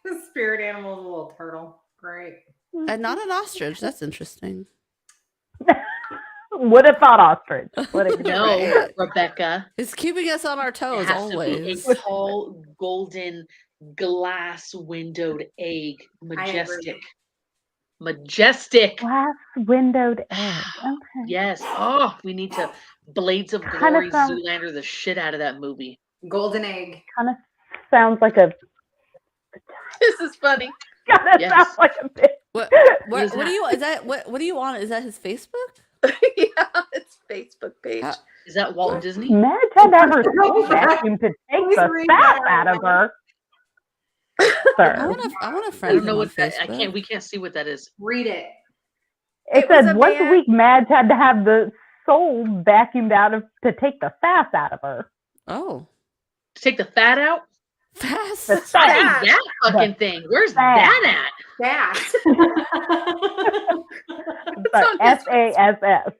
The spirit animal is a little turtle. Great. And not an ostrich. That's interesting. Would have thought ostrich. Would have No, Right. Rebecca. It's keeping us on our It toes has to be always. a tall, golden, glass windowed egg. Majestic. Majestic. glass windowed egg. Okay. Yes. Oh, we need to Blades of Kinda Glory sounds- Zoolander the shit out of that movie. Golden egg. Kind of sounds like a. This is funny. Kind of Yes. sounds like a bit. What is do you is that what do you want? Is that his Facebook? Yeah, it's Facebook page. How- Is that Walt Disney? Mad had to have her soul vacuum to take Please the read fat that. out of her. I Sir. want to I friend don't know him on what that. I Facebook. can't. We can't see what that is. Read it. It It was said a once a man- week, Mads had to have the soul vacuumed out of to take the fat out of her. Oh, To take the fat out. fast. The I fat. need that fucking thing. Where's fat. that at? Fast. But SASS.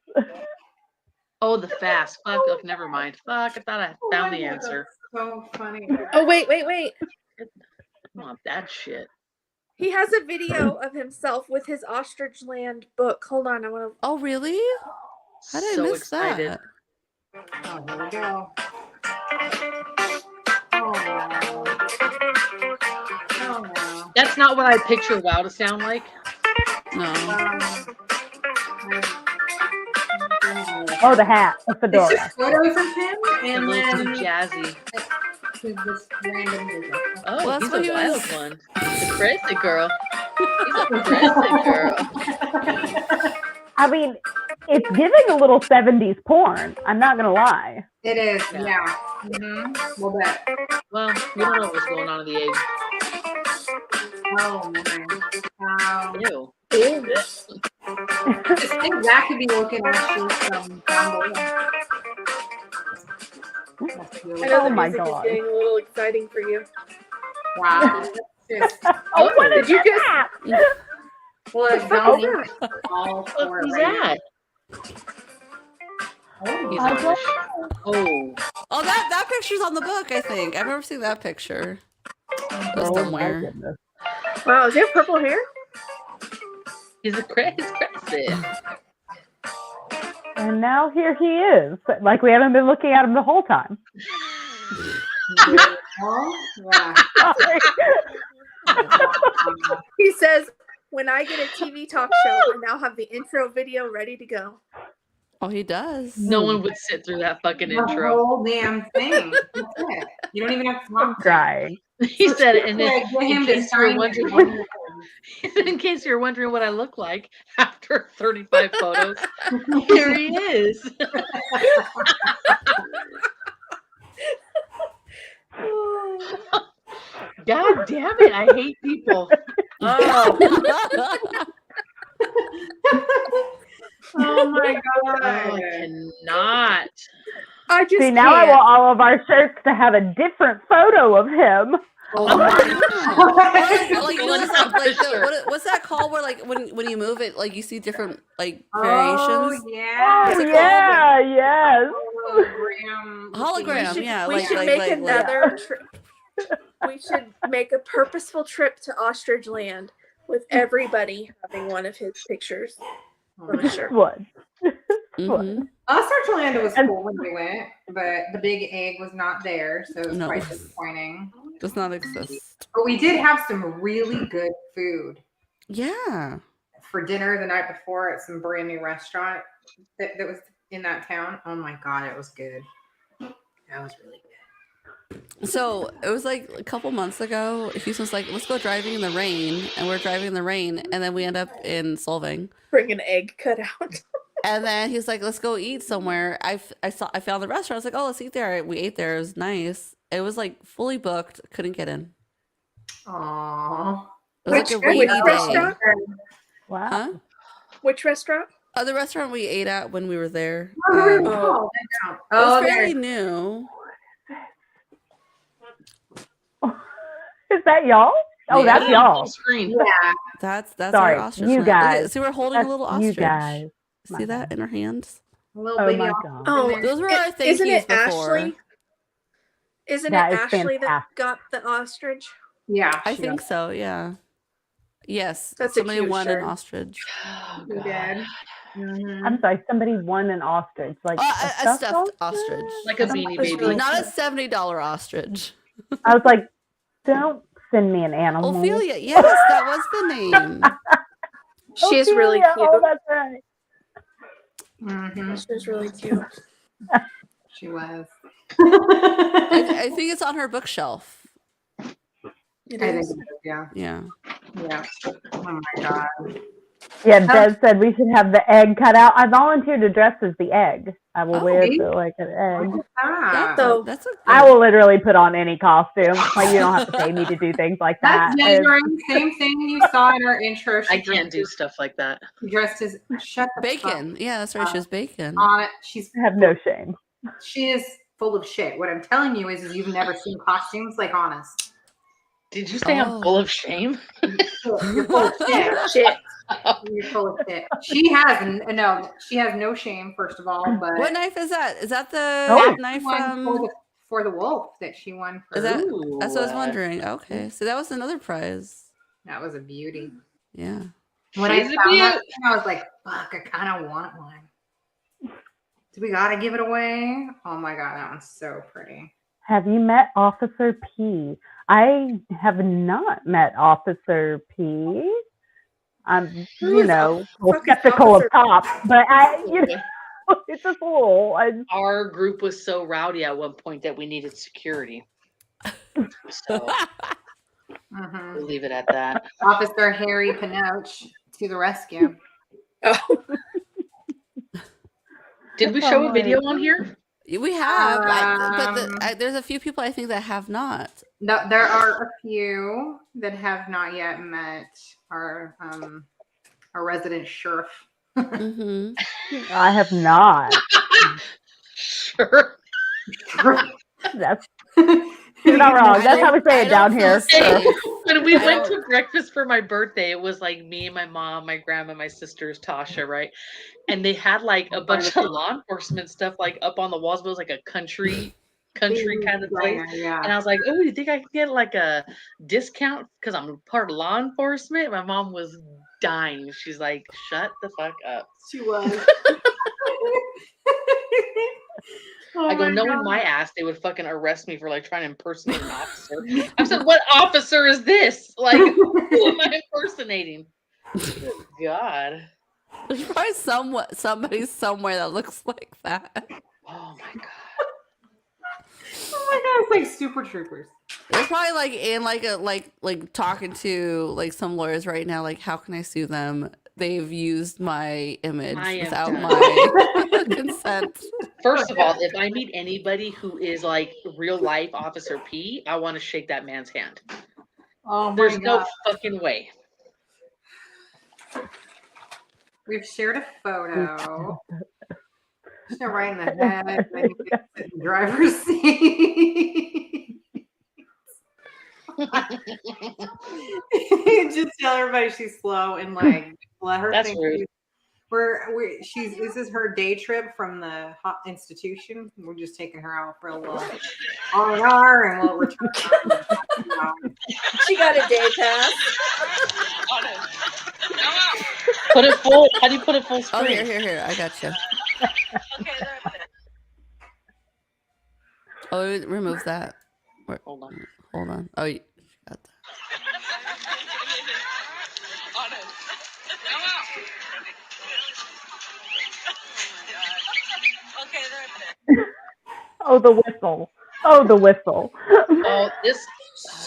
Oh, the fast. Fuck. Oh, never mind. Fuck. I thought I found the answer. So funny. Oh, wait. Come on, that shit. He has a video of himself with his Ostrich Land book. Hold on, I want to. Oh, really? How did So I miss excited. that? Oh, here we go. Oh, wow. Oh, wow. That's not what I picture WoW to sound like. No. Oh, the hat. The It's fedora. just photos of him A and little too then jazzy. this random music. Oh, Well, that's he's what a he wild was- one. The crazy girl. He's a crazy girl. I mean, it's giving a little 70s porn. I'm not going to lie. It is, Yeah. yeah. Mm-hmm. We'll bet. Well, we don't know what's going on in the egg. Oh, my. Ew. Just think that could be looking actually from Domo. That's really I know Oh the my music God. is getting a little exciting for you. wow. It's just, Oh, what did is you just- that? well, it's Domo all for What it is right that? now. He's Oh, on the Oh. Oh, that picture's on the book. I think I've never seen that picture. Oh, my Somewhere. goodness. Wow, is he have purple hair? He's crazy. And now here he is. Like we haven't been looking at him the whole time. Oh, yeah. He says, "When I get a TV talk show, I now have the intro video ready to go." Oh, he does. No one would sit through that fucking The intro. whole damn thing. That's it. You don't even have to I'm talk to him. crying. He said, and then Yeah, get in him to case you were sign wondering, it. in case you're wondering what I look like after 35 photos, here he is. God damn it! I hate people. Oh, Oh my oh, god. I cannot. I just See, now I can't. want all of our shirts to have a different photo of him. Oh Oh, my yeah. Or like you know, One those, like the, shirt. what's that called? Where like when you move it, like you see different like Oh variations. yeah. What's Oh, it called? yeah, yes. Hologram, We should, yeah, we like- should like- make like- another trip. We should make a purposeful trip to Ostrich Land with everybody having one of his pictures on a shirt. What? Mhm. Ostrich Land was And- cool when we went, but the big egg was not there, so it was No. quite disappointing. Does not exist. But we did have some really good food Yeah. for dinner the night before at some brand new restaurant that was in that town. Oh my god, it was good. That was really good. So it was like a couple months ago. Houston was like, "Let's go driving in the rain," and we're driving in the rain, and then we end up in Solvang. Bring an egg cut out. And then he's like, "Let's go eat somewhere." I found the restaurant. I was like, "Oh, let's eat there." We ate there. It was nice. It was like fully booked. Couldn't get in. Aww. It was like a rainy which day. restaurant? Wow. Huh? Which restaurant? The restaurant we ate at when we were there. Oh, It Oh. was there. fairly new. Is that y'all? Oh, Yeah. that's y'all. Screen. Yeah. That's Sorry, our ostrich. you land. Look at- guys. See, we're holding That's a little you ostrich. guys. See My that in our hands? A little Oh baby my ostrich God. in Oh, there. Those were our thank isn't yous it before. Ashley? Isn't That it is Ashley that fantastic. got the ostrich? Yeah. I she think does. so. Yeah. Yes. That's a Somebody cute won shirt. an ostrich. Oh, She God. did. Mhm. I'm sorry, somebody won an ostrich. Like A stuffed ostrich. Like a beanie That's baby. really Not a $70 ostrich. I was like, don't send me an animal. Ophelia. Yes, that was the name. She's really Ophelia. cute. Oh, that's right. Mhm. She's really cute. She was. I think it's on her bookshelf. It I think is. it is, yeah. Yeah. Yeah. Oh my god. Yeah, Des said we should have the egg cut out. I volunteered to dress as the egg. I will Oh, wear me? like an egg. Ah, So- That's a I will literally put on any costume. Like you don't have to pay me to do things like that's that. And- genuine. Same thing you saw in our intro. I can't do stuff like that. Dressed as shut the bacon. Yeah, that's right. She was bacon. fuck on it. She's I have no shame. she is full of shit. What I'm telling you is you've never seen costumes like honest. Did you say I'm full of shame? You're full of shit. Shit. You're full of shit. She has she has no shame. First of all, but What knife is that? Is that the Oh. knife one from? for the wolf that she won for. Is that? Ooh. That's what I was wondering. Okay, so that was another prize. That was a beauty. Yeah. When She's I a found that, beaut. I was like, "Fuck! I kind of want one." Do we gotta give it away? Oh my god, that one's so pretty. Have you met Officer P? I have not met Officer P. I'm, Who you is know, fuck is skeptical of Officer cops, but it's just a little. Our group was so rowdy at one point that we needed security. So Mhm. we'll leave it at that. Officer Harry Pinoche to the rescue. Oh, Did we show a video on here? We have, but there's a few people I think that have not. No, there are a few that have not yet met our resident sheriff. Hmm. I have not. Sure. That's you're not wrong. That's how we say I it down don't here. feel So. safe. When we I went don't- to breakfast for my birthday, it was like me, my mom, my grandma, my sisters, Tasha, right? And they had like a bunch of law enforcement stuff like up on the walls, but it was like a country kind of place. Yeah. And I was like, "Oh, you think I can get like a discount because I'm part of law enforcement?" My mom was dying. She's like, "Shut the fuck up." She was. I go, knowing my ass, they would fucking arrest me for like trying to impersonate an officer. I said, "What officer is this? Like, who am I impersonating?" Good God. There's probably somebody somewhere that looks like that. Oh my God. Oh my god, like Super Troopers. It's probably like in like a like talking to like some lawyers right now. Like, how can I sue them? They've used my image I am without done. my consent. First of all, if I meet anybody who is like real life Officer P, I want to shake that man's hand. Oh my There's god. no fucking way. We've shared a photo. So right in the head, then you can sit in the driver's seat. Just tell everybody she's slow and like let her That's think rude. this is her day trip from the hot institution. We're just taking her out for a little R&R and we'll return her. She got a day pass. Put it full. How do you put it full Oh, screen? here. I got you. Oh, remove that. Hold on. Hold on. Oh, you got that. Oh, the whistle. Oh, the whistle. Oh,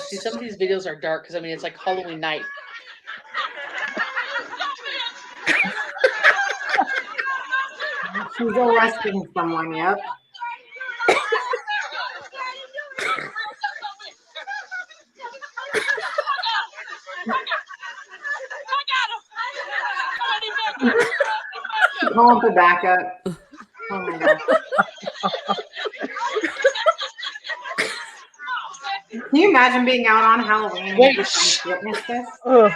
see, some of these videos are dark because I mean it's like Halloween night. She's arresting someone, yep. Calling for backup. Oh my god. Can you imagine being out on Halloween and Wait, just witness this? Ugh.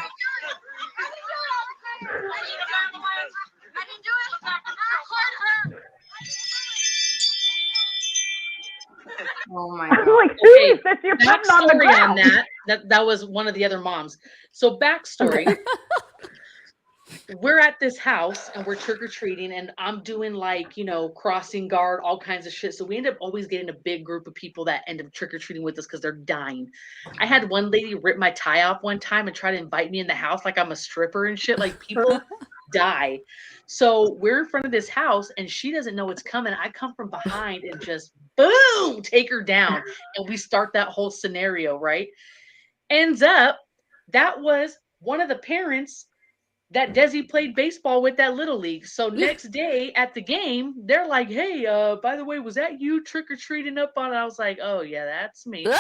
Oh my I'm god. like, who Okay, is this you're putting on the backstory on ground? that was one of the other moms. So backstory. We're at this house and we're trick-or-treating and I'm doing like, crossing guard, all kinds of shit. So we end up always getting a big group of people that end up trick-or-treating with us because they're dying. I had one lady rip my tie off one time and try to invite me in the house like I'm a stripper and shit. Like people die. So we're in front of this house and she doesn't know what's coming. I come from behind and just boom, take her down. And we start that whole scenario, right? Ends up, that was one of the parents that Desi played baseball with that little league. So next day at the game, they're like, "Hey, by the way, was that you trick-or-treating up on?" I was like, "Oh yeah, that's me." And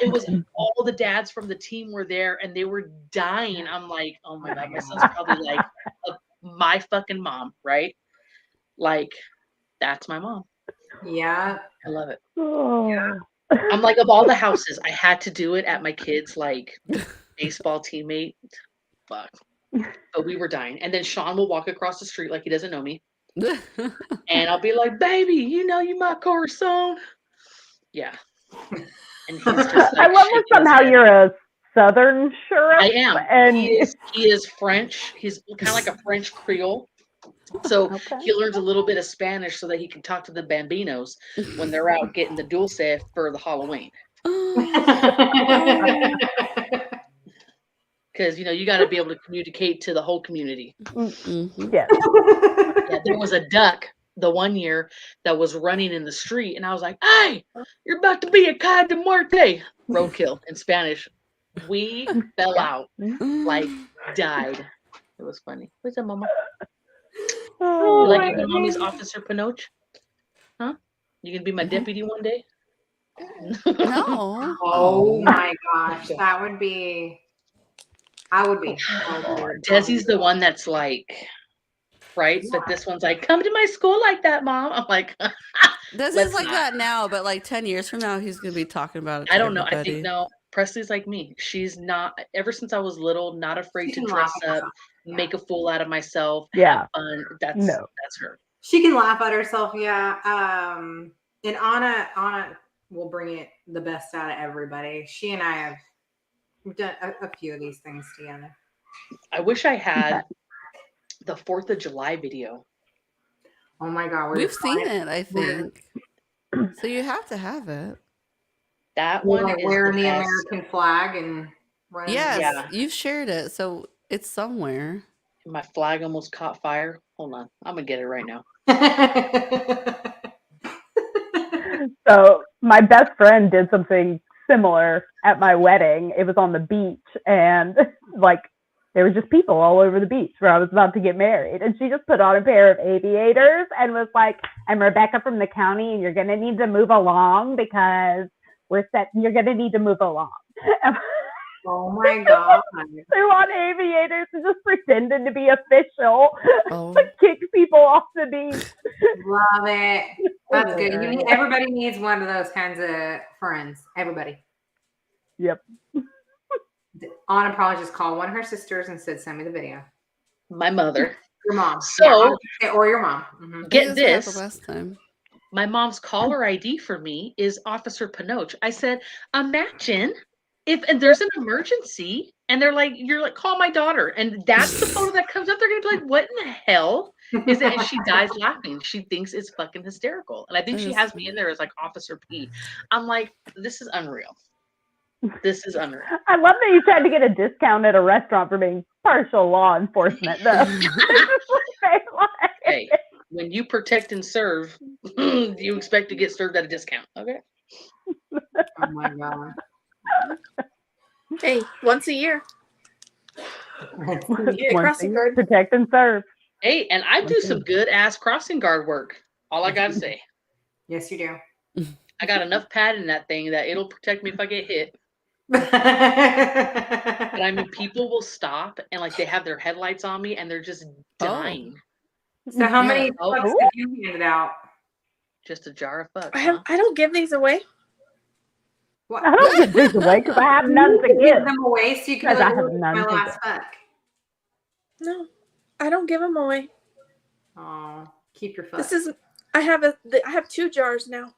it was all the dads from the team were there and they were dying. I'm like, "Oh my god, my son's probably like my fucking mom, right?" Like, that's my mom. Yeah. I love it. Oh. I'm like, of all the houses, I had to do it at my kid's like baseball teammate. Fuck. But we were dying. And then Sean will walk across the street like he doesn't know me. And I'll be like, "Baby, you my car son." Yeah. And he's just like, I love that somehow you're a Southern sheriff. I am. And He is French. He's kind of like a French Creole. So he learns a little bit of Spanish so that he can talk to the Bambinos when they're out getting the dulce for the Halloween. Because you got to be able to communicate to the whole community. Mm-hmm. Yes. Yeah, there was a duck the one year that was running in the street, and I was like, "Hey, you're about to be a calle de muerte." Roadkill in Spanish. We fell out, like died. It was funny. Where's that, Mama? Oh, You like it when Mommy's Officer Pinoche? Huh? You gonna be my deputy one day? No. Oh my gosh, that would be. I would be. Desi's the one that's like, right? But this one's like, "Come to my school like that, Mom." I'm like, Desi's like that now, but like 10 years from now, he's gonna be talking about it. I don't know. Everybody. I think no. Presley's like me. She's not. Ever since I was little, not afraid to dress up, make a fool out of myself, have fun. That's her. She can laugh at herself. Yeah. And Anna will bring it the best out of everybody. She and I have done a few of these things together. I wish I had the 4th of July video. Oh my god, we've seen it. I think so. You have to have it. That one like is wearing the best. American flag and running. Yes, you've shared it, so it's somewhere. My flag almost caught fire. Hold on, I'm gonna get it right now. my best friend did something similar at my wedding. It was on the beach, and like there were just people all over the beach where I was about to get married, and she just put on a pair of aviators and was like, "I'm Rebecca from the county, and you're gonna need to move along because we're set. You're gonna need to move along." Oh my god! Threw on aviators and just pretended to be official Oh. to kick people off the beach. Love it. That's good. Everybody needs one of those kinds of friends. Everybody. Yep. Anna probably just called one of her sisters and said, "Send me the video." My mother. Your mom. So, or your mom. Mm-hmm. Get this. The last time. My mom's caller ID for me is Officer Pinoche. I said, imagine if and there's an emergency and you're like, call my daughter. And that's the photo that comes up. They're going to be like, what in the hell is it? And she dies laughing. She thinks it's fucking hysterical. And I think she has me in there as like Officer P. I'm like, this is unreal. This is unreal. I love that you tried to get a discount at a restaurant for being partial law enforcement, though. Hey, when you protect and serve, you expect to get served at a discount. Okay. Oh my god. Hey, once a year. Crossing guard. Protect and serve. Hey, and I do some good ass crossing guard work. All I gotta say. Yes, you do. I got enough pad in that thing that it'll protect me if I get hit. But I mean, people will stop and like they have their headlights on me and they're just dying. So how many fucks did you hand out? Just a jar of fucks. I don't give these away. What? I don't give these away because I have none to give them away so you can I have none my last fuck. No, I don't give them away. Oh, keep your fuck. I have 2 jars now.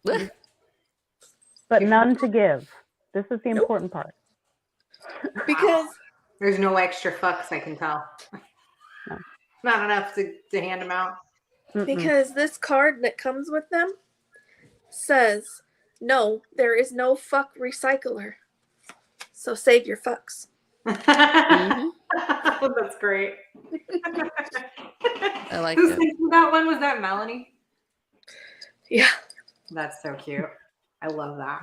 But none to give. This is the important part. Because there's no extra fucks, I can tell. No. Not enough to hand them out. Because this card that comes with them says, no, there is no fuck recycler. So save your fucks. Mm-hmm. That's great. I like Who's it. thinking that one? Was that Melanie? Yeah. That's so cute. I love that.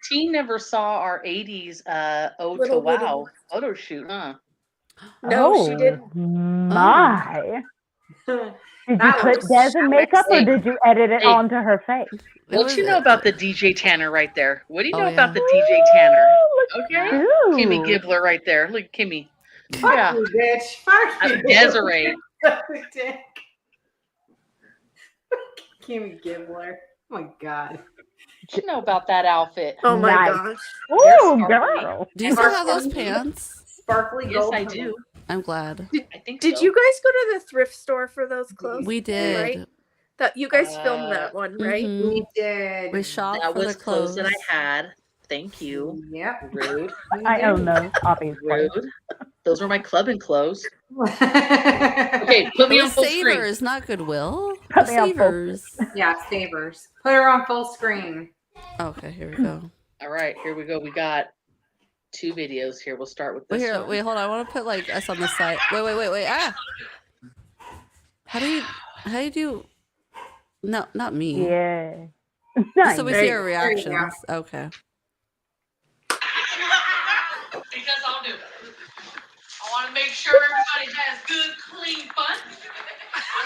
Teen never saw our 80s Ode to Wow photo shoot, huh? No, she didn't. My. Did you put Des in makeup or did you edit it onto her face? What do you know about the DJ Tanner right there? What do you know about the DJ Tanner? Okay. Kimmy Gibbler right there. Look, Kimmy. Fuck you, bitch. Fuck you. Desiree. Kimmy Gibbler. Oh my god. What you know about that outfit? Oh my gosh. Oh, girl. Do you still have those pants? Sparkly gold. Yes, I do. I'm glad. Did you guys go to the thrift store for those clothes? We did. Right? That you guys filmed that one, right? Mm-hmm. We did. We shopped that for was the clothes that I had. Thank you. Yep. Rude. I own those. Obviously. Rude. Those were my clubbing clothes. Okay, put me on full screen. Savers, not Goodwill. Put me on full Savers. Yeah, Savers. Put her on full screen. Okay, here we go. All right, here we go. We got 2 videos here. We'll start with this one. Wait, hold on. I want to put like us on the side. Wait. Ah. How do you do? No, not me. Yeah. So we see our reactions. Okay. Because I'll do it. I want to make sure everybody has good, clean fun.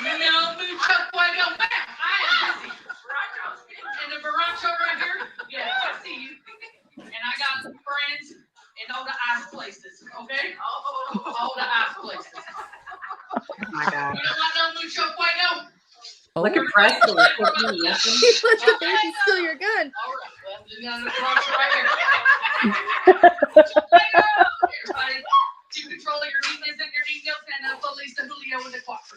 No mucho fuego. I am busy. And the Barancho right here. Yes, I see you. And I got some friends in all the ice places. Okay? All the ice places. Oh my god. You don't want no mucho fuego? Look at Preston. You let the baby steal your gun. All right. Well, you got the Barancho right here. Everybody, to control your weakness and your details, and police the Julio in the quattro.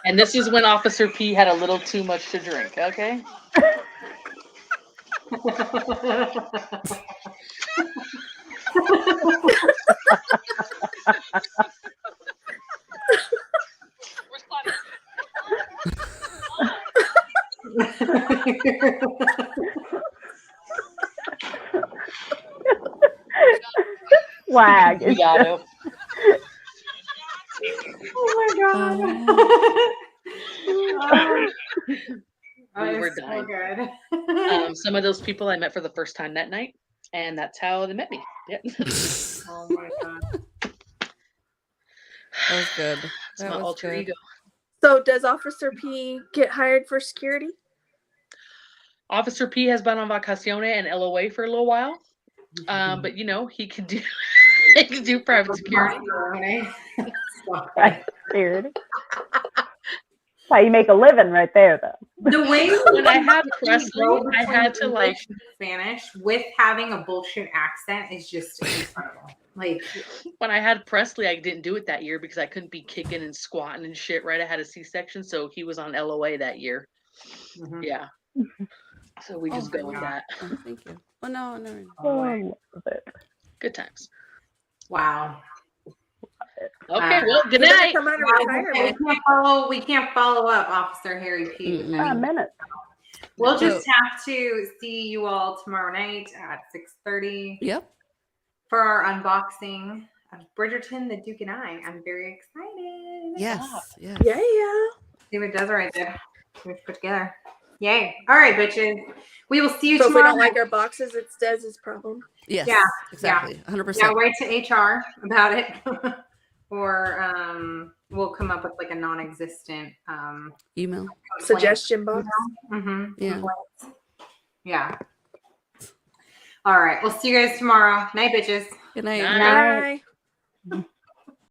And this is when Officer P had a little too much to drink, okay? Swag. We got him. Oh my god. We were so dying. good. Some of those people I met for the first time that night, and that's how they met me. Yep. Oh my god. That was good. It's That my was alter good. ego. So does Officer P get hired for security? Officer P has been on vacacione and LOA for a little while. But you know, he can do he can do private security. Private security. That's how you make a living right there, though. The way When I had Presley, go I had to between like English and Spanish with having a bullshit accent is just incredible. Like when I had Presley, I didn't do it that year because I couldn't be kicking and squatting and shit, right? I had a C-section, so he was on LOA that year. mhm. Yeah. So we just go with that. Oh, thank you. Oh no, no. Oh, I love it. Good times. Wow. Okay, well, good You better night. come out of Okay, retirement. we can't follow up, Officer Harry P. with Mm-mm. A anything. minute. We'll So- just have to see you all tomorrow night at 6:30 Yep. for our unboxing of Bridgerton, the Duke and I. I'm very excited. Yes. Yes. Yeah. See what Desiree did. We put together. Yay. All right, bitches. We will see you So if we tomorrow. don't like our boxes, it's Dez's problem. Yes. Yeah, Exactly. 100%. Yeah, write to HR about it. Or we'll come up with like a non-existent Email. Suggestion box. Mm-hmm. Yeah. Yeah. All right. We'll see you guys tomorrow. Night, bitches. Good night. Night. Bye.